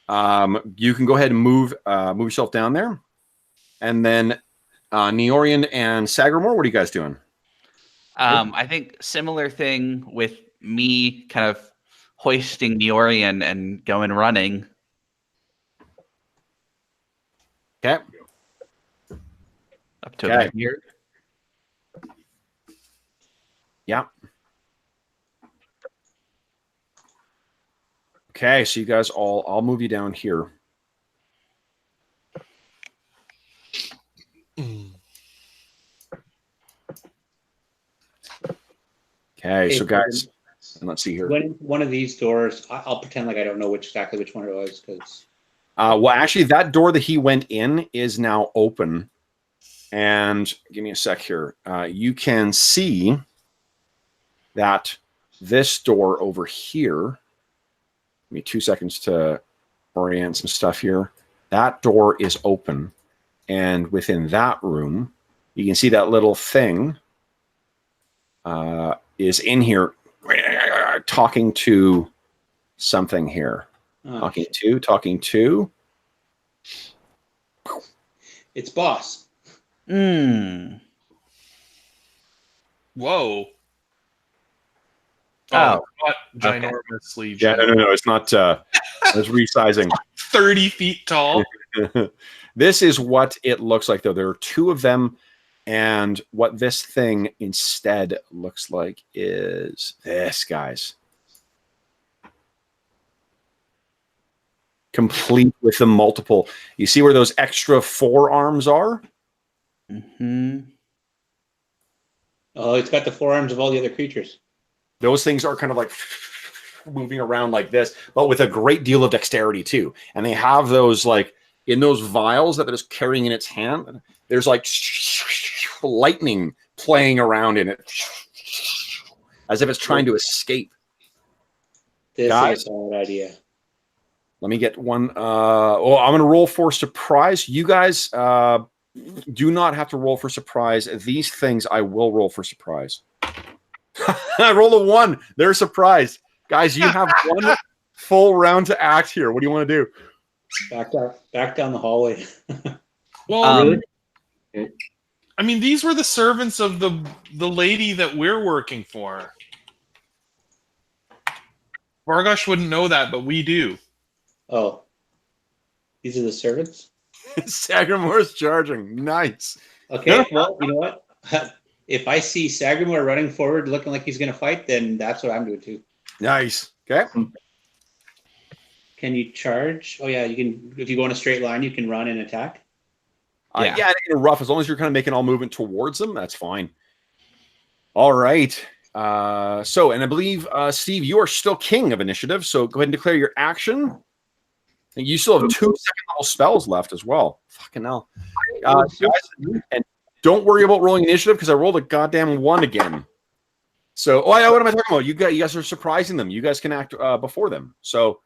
You can go ahead and move yourself down there, and then Neorian and Sagramore, what are you guys doing? I think similar thing with me kind of hoisting Neorian and going running. Okay. Up to Okay. about here. Yeah. Okay, so you guys I'll move you down here. Okay, so guys, let's see here. When one of these doors, I'll pretend like I don't know exactly which one it was, because Well, actually, that door that he went in is now open. And give me a sec here. You can see that this door over here, give me 2 seconds to orient some stuff here. That door is open. And within that room, you can see that little thing is in here talking to something here. Talking to. it's boss. Mm. Whoa. Oh. Not ginormously. Yeah, no, it's not. It's resizing. 30 feet tall. This is what it looks like, though. There are 2 of them, and what this thing instead looks like is this, guys. Complete with the multiple. You see where those extra forearms are? Mm-hmm. Oh, it's got the forearms of all the other creatures. Those things are kind of like moving around like this, but with a great deal of dexterity too. And they have those like in those vials that it's carrying in its hand. There's like lightning playing around in it, as if it's trying to escape. This Guys? is a solid idea. Let me get one. I'm going to roll for surprise. You guys do not have to roll for surprise. These things I will roll for surprise. I rolled a 1. They're surprised. Guys, you have one full round to act here. What do you want to do? Back down the hallway. Well, Really? I mean, these were the servants of the lady that we're working for. Vargosh wouldn't know that, but we do. Oh, these are the servants? Sagramore's charging. Nice. Okay, well, you know what? if I see Sagramore running forward looking like he's going to fight, then that's what I'm doing too. Nice. Okay. Can you charge? Oh yeah, you can. If you go in a straight line, you can run and attack. Yeah. In a rough, as long as you're kind of making all movement towards them, that's fine. All right. So, and I believe, Steve, you are still king of initiative, so go ahead and declare your action. And you still have 2 second-level spells left as well. Fucking hell. Guys, and don't worry about rolling initiative, because I rolled a goddamn 1 again. So, what am I talking about? You guys are surprising them. You guys can act before them. So,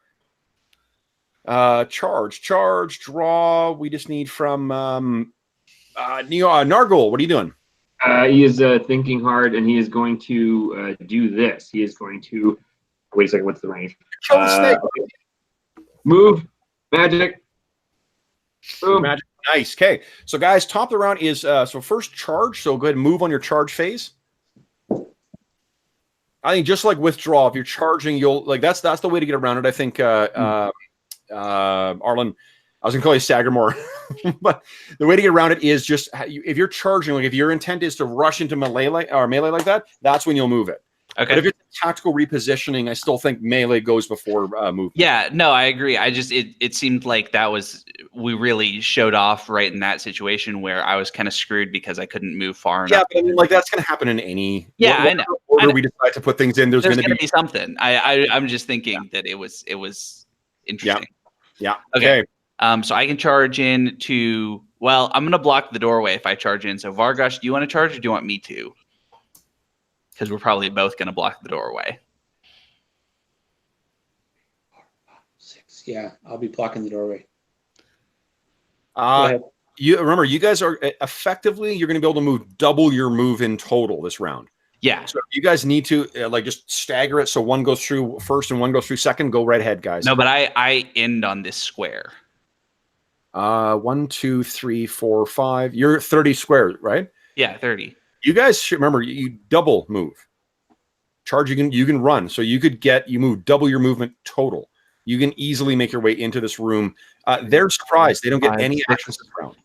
charge, draw. We just need from Nargol. What are you doing? He is thinking hard, and he is going to do this. He is going to... Wait a second, what's the range? Kill the snake. Move. Magic. Boom. Magic. Nice. Okay. So, guys, top of the round is so first charge. So go ahead and move on your charge phase. I think just like withdraw, if you're charging, you'll like that's the way to get around it. I think Arlen, I was gonna call you Staggermore, but the way to get around it is just if you're charging, like if your intent is to rush into melee like that, that's when you'll move it. Okay. But if it's tactical repositioning, I still think melee goes before movement. Yeah, no, I agree. I just it seemed like we really showed off right in that situation where I was kind of screwed because I couldn't move far enough. Yeah, but I mean, like that's going to happen in any. I know. Order we decide to put things in, there's going to be something. I'm just thinking that it was interesting. Yeah. Okay. So I can charge in to. Well, I'm going to block the doorway if I charge in. So Vargosh, do you want to charge or do you want me to? Because we're probably both going to block the doorway. 6. Yeah, I'll be blocking the doorway. You remember, you guys are effectively, you're going to be able to move double your move in total this round. Yeah. So if you guys need to just stagger it, so one goes through first and one goes through second, go right ahead, guys. No, but I end on this square. 1, 2, 3, 4, 5. You're 30 squares, right? Yeah, 30. You guys should remember, you double move. Charge, you can run. So you move double your movement total. You can easily make your way into this room. They're surprised. They don't get any actions this round.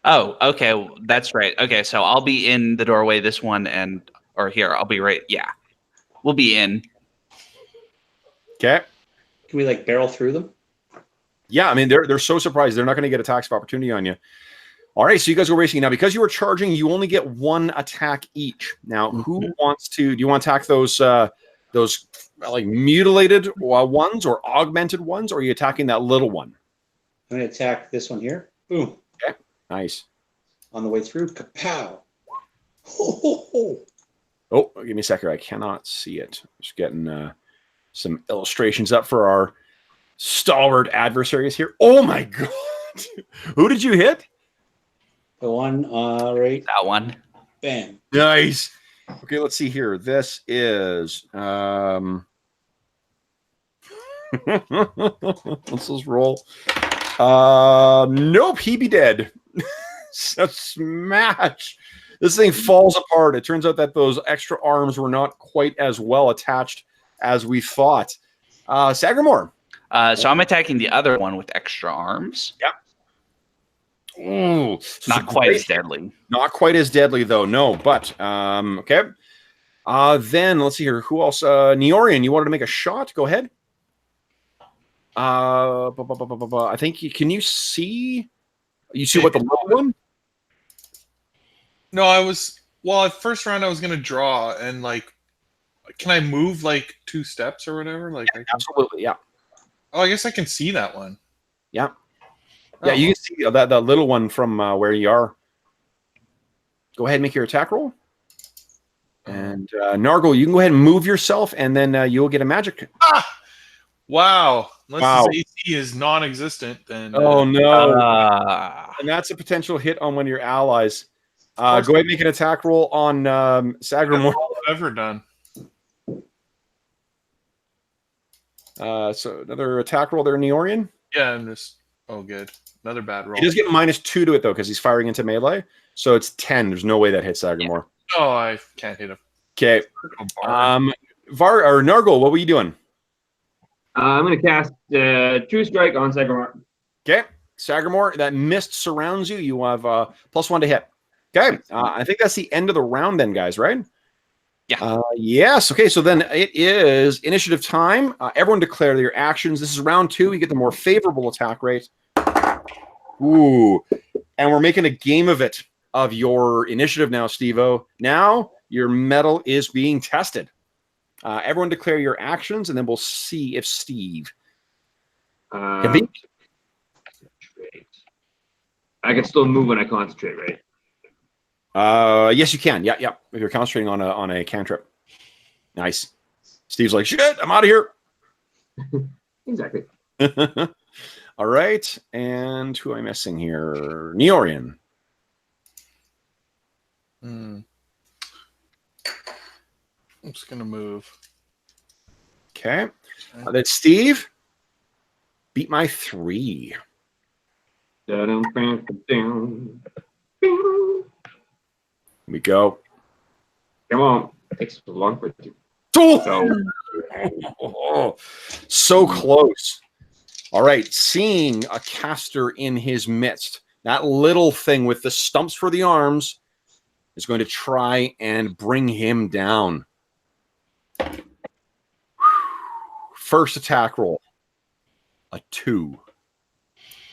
Oh, okay. Well, that's right. Okay, so I'll be in the doorway, this one, or here. I'll be right. Yeah. We'll be in. Okay. Can we barrel through them? Yeah, I mean, they're so surprised. They're not going to get attacks of opportunity on you. All right, so you guys are racing. Now, because you were charging, you only get 1 attack each. Now, who wants to... Do you want to attack those mutilated ones or augmented ones, or are you attacking that little one? I'm going to attack this one here. Boom. Okay, nice. On the way through, kapow. Ho, ho, ho. Oh, give me a second. I cannot see it. Just getting some illustrations up for our stalwart adversaries here. Oh, my God. Who did you hit? The one, right. That one. Bam. Nice. Okay, let's see here. This is let's just roll. Nope, he be dead. So smash. This thing falls apart. It turns out that those extra arms were not quite as well attached as we thought. Sagramore. So I'm attacking the other one with extra arms. Yep. Ooh, so not quite as deadly. Not quite as deadly, though. No, but okay. Then let's see here. Who else? Neorian, you wanted to make a shot? Go ahead. I think can you see? You see what the little one? No, at first round I was gonna draw and can I move 2 steps or whatever? Absolutely, yeah. Oh, I guess I can see that one. Yeah. Yeah, you can see that little one from where you are. Go ahead and make your attack roll. And Nargol, you can go ahead and move yourself, and then you'll get a magic. Ah! Wow. Unless his AC is non-existent, then... Oh, no. And that's a potential hit on one of your allies. Go ahead and make an attack roll on Sagramore. That's all I've ever done. So another attack roll there, Neorian. Yeah, I'm just... Oh, good. Another bad roll. He does get -2 to it, though, because he's firing into melee. So it's 10. There's no way that hits Sagramore. Oh, I can't hit him. Okay. Nargol, what were you doing? I'm going to cast True Strike on Sagramore. Okay. Sagramore, that mist surrounds you. You have +1 to hit. Okay, I think that's the end of the round then, guys, right? Yeah. Yes. Okay, so then it is initiative time. Everyone declare their actions. This is round 2. You get the more favorable attack rate. Ooh. And we're making a game of it, of your initiative now, Steve-O. Now your mettle is being tested. Everyone declare your actions, and then we'll see if Steve can beat. I can still move when I concentrate, right? Yes, you can. Yeah. If you're concentrating on a cantrip. Nice. Steve's like, shit, I'm out of here. Exactly. All right. And who am I missing here? Neorian. I'm just gonna move. Okay. Then Steve, beat my 3. Here we go. Come on. It takes so long for it to. So close. All right. Seeing a caster in his midst, that little thing with the stumps for the arms is going to try and bring him down. First attack roll, a 2.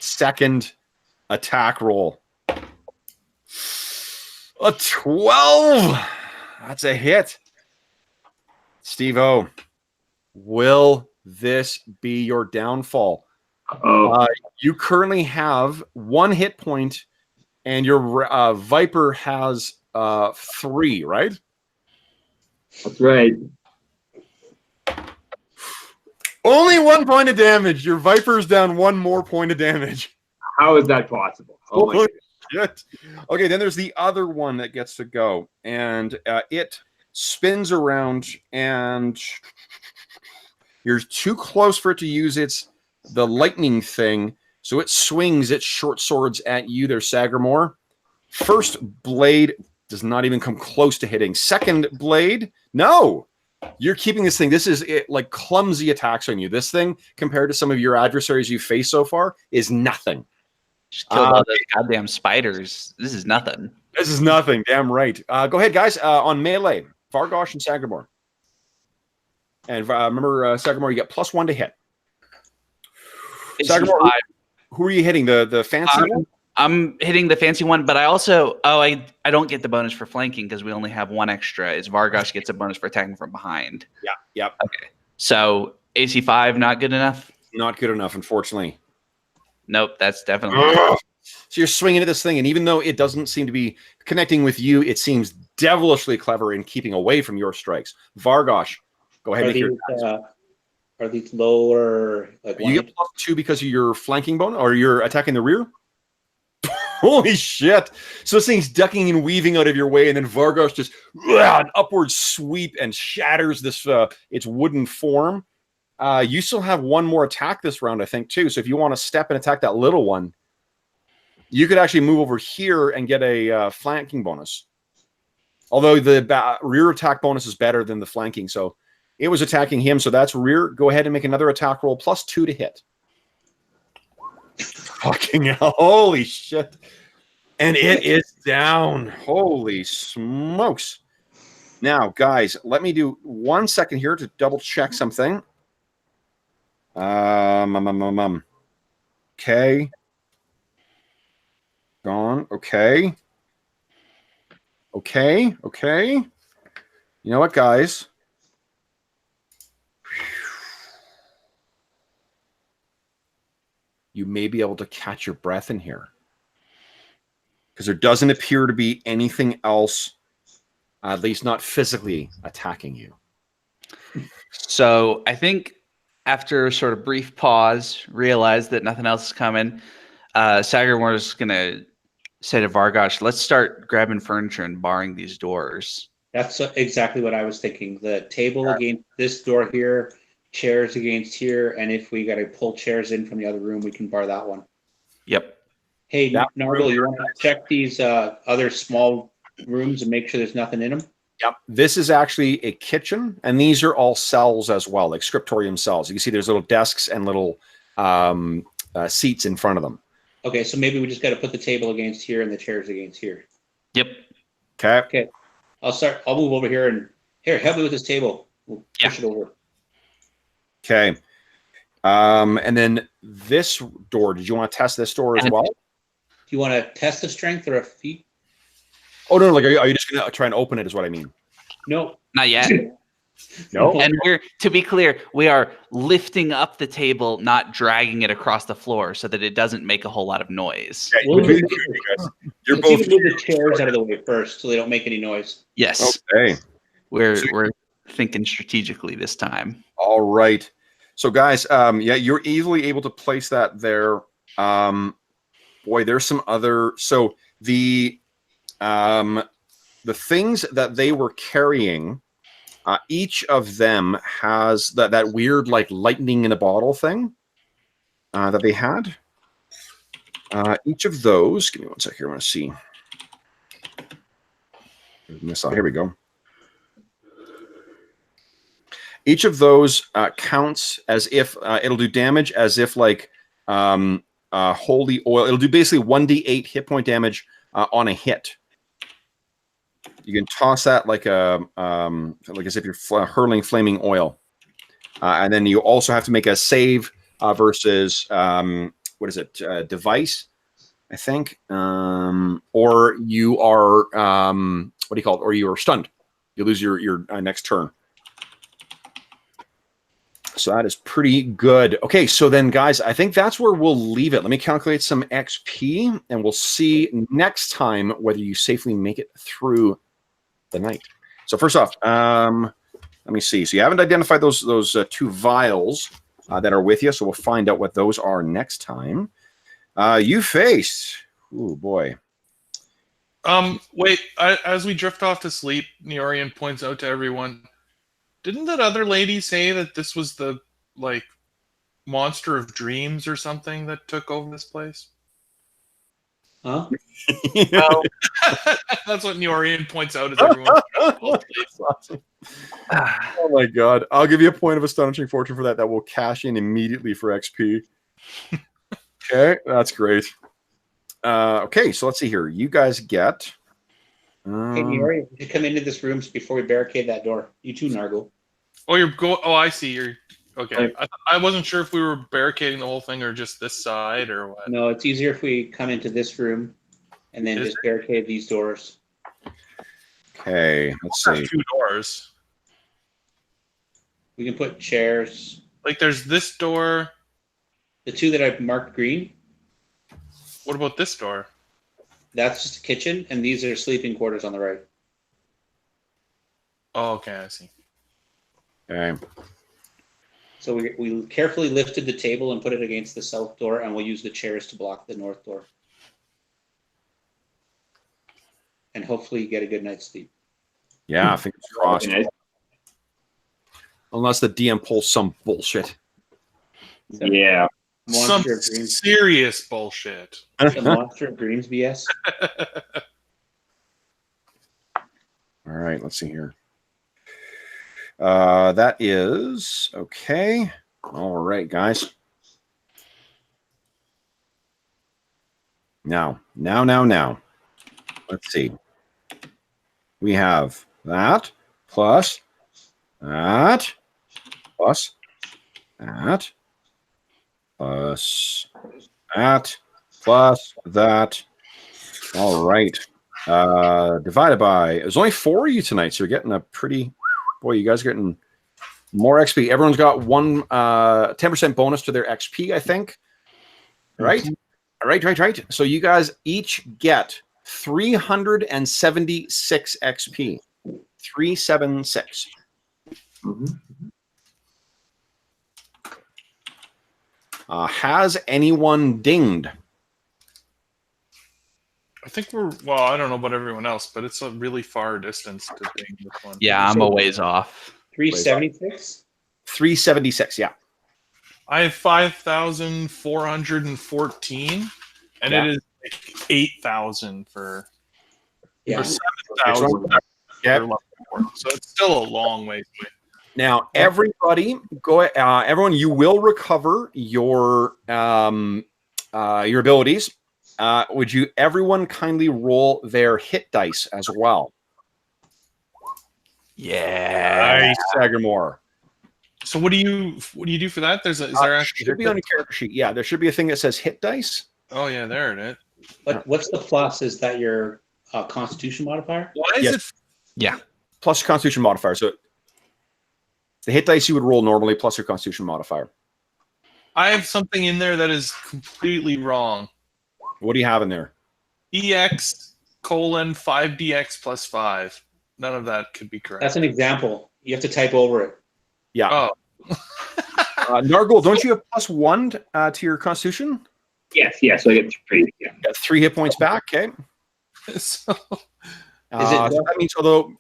Second attack roll, a 12. That's a hit. Steve-O, will this be your downfall? You currently have 1 hit point, and your Viper has 3, right? That's right. Only 1 point of damage. Your Viper's down 1 more point of damage. How is that possible? Oh my shit. Okay, then there's the other one that gets to go, and it spins around, and you're too close for it to use the lightning thing, so it swings its short swords at you there, Sagramore. First blade does not even come close to hitting. Second blade, no. You're keeping this thing. This is like clumsy attacks on you. This thing, compared to some of your adversaries you've faced so far, is nothing. Just killed all those goddamn spiders. This is nothing. This is nothing. Damn right. Go ahead, guys. On melee, Vargosh and Sagramore. And remember, Sagramore, you get +1 to hit. Sagramore, who are you hitting? The fancy one? I'm hitting the fancy one, but I also I don't get the bonus for flanking because we only have 1 extra. Is Vargosh gets a bonus for attacking from behind. Yeah. Yep. Okay. So AC 5 not good enough? Not good enough, unfortunately. Nope, that's definitely. So you're swinging at this thing, and even though it doesn't seem to be connecting with you, it seems devilishly clever in keeping away from your strikes. Vargosh, go ahead and make your. Are these lower? Like you get +2 because of your flanking bonus, or you're attacking the rear? Holy shit. So this thing's ducking and weaving out of your way, and then Vargosh just an upward sweep and shatters this its wooden form. You still have 1 more attack this round, I think, too. So if you want to step and attack that little one, you could actually move over here and get a flanking bonus. Although the rear attack bonus is better than the flanking, so it was attacking him, so that's rear. Go ahead and make another attack roll, +2 to hit. Fucking hell. Holy shit. And it is down. Holy smokes. Now, guys, let me do 1 second here to double check something. Okay. Gone. Okay. You know what, guys? You may be able to catch your breath in here, because there doesn't appear to be anything else, at least not physically, attacking you. So I think after a sort of brief pause, realize that nothing else is coming. Sagramore is going to say to Vargosh, let's start grabbing furniture and barring these doors. That's exactly what I was thinking. The table against this door here, chairs against here, and if we got to pull chairs in from the other room, we can bar that one. Yep. Hey, Nargle, you want to check these other small rooms and make sure there's nothing in them? Yep. This is actually a kitchen, and these are all cells as well, like scriptorium cells. You can see there's little desks and little seats in front of them. Okay, so maybe we just got to put the table against here and the chairs against here. Yep. Okay. I'll move over here and help me with this table. We'll push it over. Okay. And then this door, did you want to test this door as well? Do you want to test the strength or a feat? Oh, no, like, are you just going to try and open it is what I mean? No. Not yet. No. And to be clear, we are lifting up the table, not dragging it across the floor so that it doesn't make a whole lot of noise. Yeah, We'll you're Let's both. even move the chairs out of the way first so they don't make any noise. Yes. Okay. We're thinking strategically this time. All right. So, guys, yeah, you're easily able to place that there. Boy, there's some other. So the things that they were carrying, each of them has that weird like lightning in a bottle thing that they had. Each of those. Give me one second here. I want to see. Here we go. Each of those counts as if it'll do damage as if like holy oil. It'll do basically 1d8 hit point damage on a hit. You can toss that like as if you're hurling flaming oil, and then you also have to make a save versus what is it? Device, I think, or you are what do you call it? Or you are stunned. You lose your next turn. So that is pretty good. Okay, so then, guys, I think that's where we'll leave it. Let me calculate some XP, and we'll see next time whether you safely make it through the night. So first off, let me see. So you haven't identified those two vials that are with you, so we'll find out what those are next time. You face. Ooh, boy. Wait, as we drift off to sleep, Neorian points out to everyone, didn't that other lady say that this was the, like, monster of dreams or something that took over this place? Huh? Well, that's what Neorian points out as everyone. Awesome. Oh my god. I'll give you a point of astonishing fortune for that. That will cash in immediately for XP. Okay, that's great. Okay, so let's see here. You guys get... Hey, Neori, you come into this room before we barricade that door. You too, Nargle. Oh, you're going. Oh, I see. You're okay. I wasn't sure if we were barricading the whole thing or just this side or what. No, it's easier if we come into this room and then just barricade these doors. Okay, let's see. Two doors. We can put chairs. Like there's this door. The two that I've marked green. What about this door? That's just a kitchen, and these are sleeping quarters on the right. Oh, okay, I see. Okay. So we carefully lifted the table and put it against the south door, and we'll use the chairs to block the north door. And hopefully get a good night's sleep. Yeah, fingers crossed. Unless the DM pulls some bullshit. Yeah. Some Monster of Dreams. serious bullshit. The Monster of Dreams BS. All right, let's see here. That is okay. All right, guys. Now. Let's see. We have that plus that plus that plus that plus that. All right. Divided by, there's only 4 of you tonight, so you're getting a pretty, boy, you guys are getting more XP. Everyone's got 10% bonus to their XP, I think. Right? Right. So you guys each get 376 XP. 376. Has anyone dinged? I think well, I don't know about everyone else, but it's a really far distance to ding this one. Yeah, I'm a ways off. 376? 376, yeah. I have 5,414, and Yeah. it is like 8,000 for Yeah. 7,000. Yeah. So it's still a long way away. Now, everybody, everyone, you will recover your abilities would you everyone kindly roll their hit dice as well? Yeah. Sagamore. So what do you do for that? Is there actually should be on your character sheet. Yeah, there should be a thing that says hit dice. Oh yeah, there it is. What's the plus? Is that your Constitution modifier? Why is Yes. it? Yeah. Plus your Constitution modifier. So the hit dice you would roll normally plus your Constitution modifier. I have something in there that is completely wrong. What do you have in there? EX : 5DX plus 5. None of that could be correct. That's an example. You have to type over it. Yeah. Oh. Nargul, don't you have +1 to your Constitution? Yes, so I get 3. Yeah. Got 3 hit points back. Okay. So, So that means although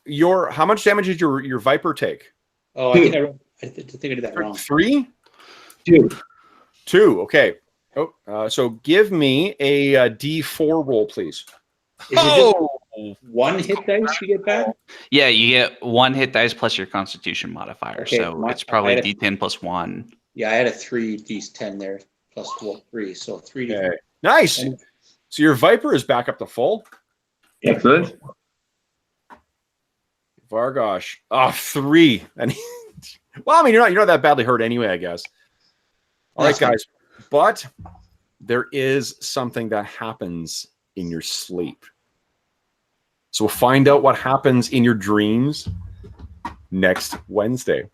how much damage did your Viper take? Oh, I think I did that wrong. 3? 2. 2. Okay. Oh, so give me a D4 roll, please. Is it just one hit dice you get back? Yeah, you get 1 hit dice plus your Constitution modifier. Okay, So it's probably I had D10 plus 1. Yeah, I had a 3 D10 there, plus 3. So 3 Okay. Nice. So your Viper is back up to full. Excellent. Vargosh. 3. And well, I mean, you're not that badly hurt anyway, I guess. All right, guys. But there is something that happens in your sleep. So we'll find out what happens in your dreams next Wednesday.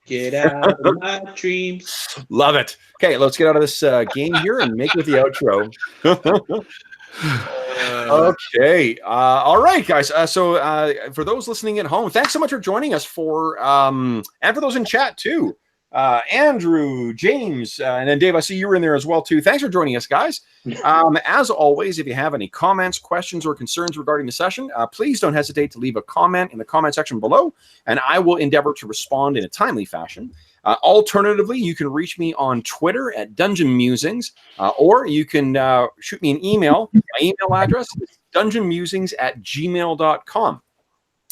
Get out of my dreams. Love it. Okay, let's get out of this game here and make it the outro. Okay. All right, guys. So for those listening at home, thanks so much for joining us and for those in chat too. Andrew, James, and then Dave, I see you were in there as well too. Thanks for joining us, guys. As always, if you have any comments, questions, or concerns regarding the session, please don't hesitate to leave a comment in the comment section below, and I will endeavor to respond in a timely fashion. Alternatively, you can reach me on Twitter at Dungeon Musings, or you can shoot me an email. My email address is dungeonmusings@gmail.com.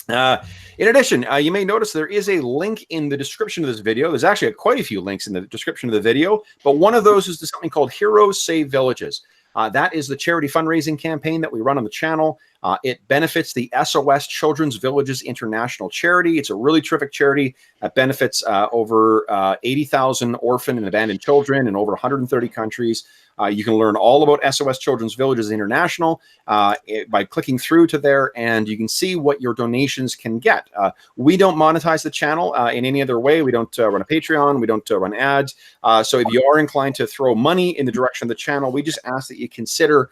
In addition, you may notice there is a link in the description of this video. There's actually quite a few links in the description of the video, but one of those is to something called Heroes Save Villages. That is the charity fundraising campaign that we run on the channel. It benefits the SOS Children's Villages International charity. It's a really terrific charity that benefits over 80,000 orphan and abandoned children in over 130 countries. You can learn all about SOS Children's Villages International by clicking through to there, and you can see what your donations can get. We don't monetize the channel in any other way. We don't run a Patreon. We don't run ads. So if you are inclined to throw money in the direction of the channel, we just ask that you consider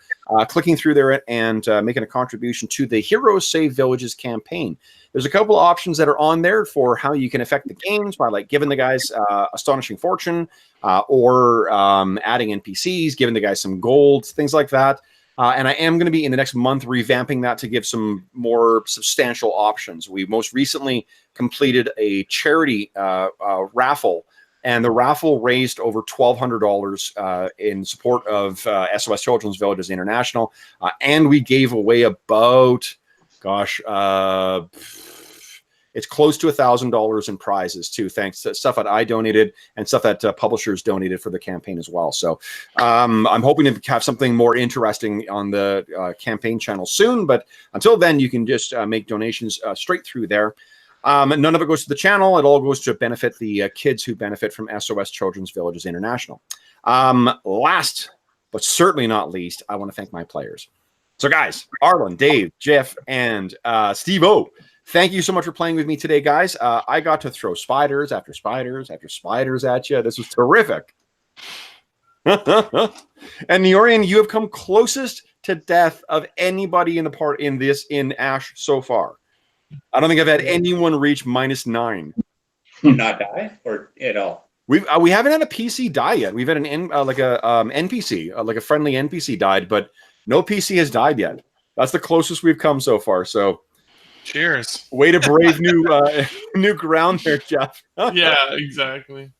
clicking through there and making a contribution to the Heroes Save Villages campaign. There's a couple of options that are on there for how you can affect the games by like giving the guys astonishing fortune or adding NPCs, giving the guys some gold, things like that. And I am going to be in the next month revamping that to give some more substantial options. We most recently completed a charity raffle, and the raffle raised over $1,200 in support of SOS Children's Villages International. And we gave away about, it's close to $1,000 in prizes too, thanks to stuff that I donated and stuff that publishers donated for the campaign as well. So I'm hoping to have something more interesting on the campaign channel soon. But until then, you can just make donations straight through there. None of it goes to the channel. It all goes to benefit the kids who benefit from SOS Children's Villages International. Last, but certainly not least, I want to thank my players. So guys, Arlen, Dave, Jeff, and Steve-O, thank you so much for playing with me today, guys. I got to throw spiders after spiders after spiders at you. This was terrific. And Neorian, you have come closest to death of anybody in in Ash so far. I don't think I've had anyone reach -9. Not die or at all. We haven't had a PC die yet. We've had an NPC, like a friendly NPC died, but no PC has died yet. That's the closest we've come so far. So, cheers. Way to brave new ground there, Jeff. Yeah, exactly.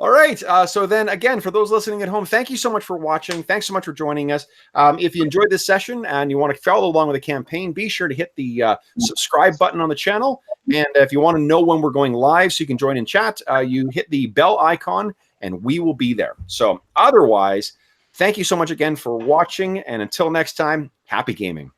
All right. So then again, for those listening at home, thank you so much for watching. Thanks so much for joining us. If you enjoyed this session and you want to follow along with the campaign, be sure to hit the subscribe button on the channel. And if you want to know when we're going live so you can join in chat, you hit the bell icon and we will be there. So otherwise, Thank you so much again for watching, and until next time, happy gaming.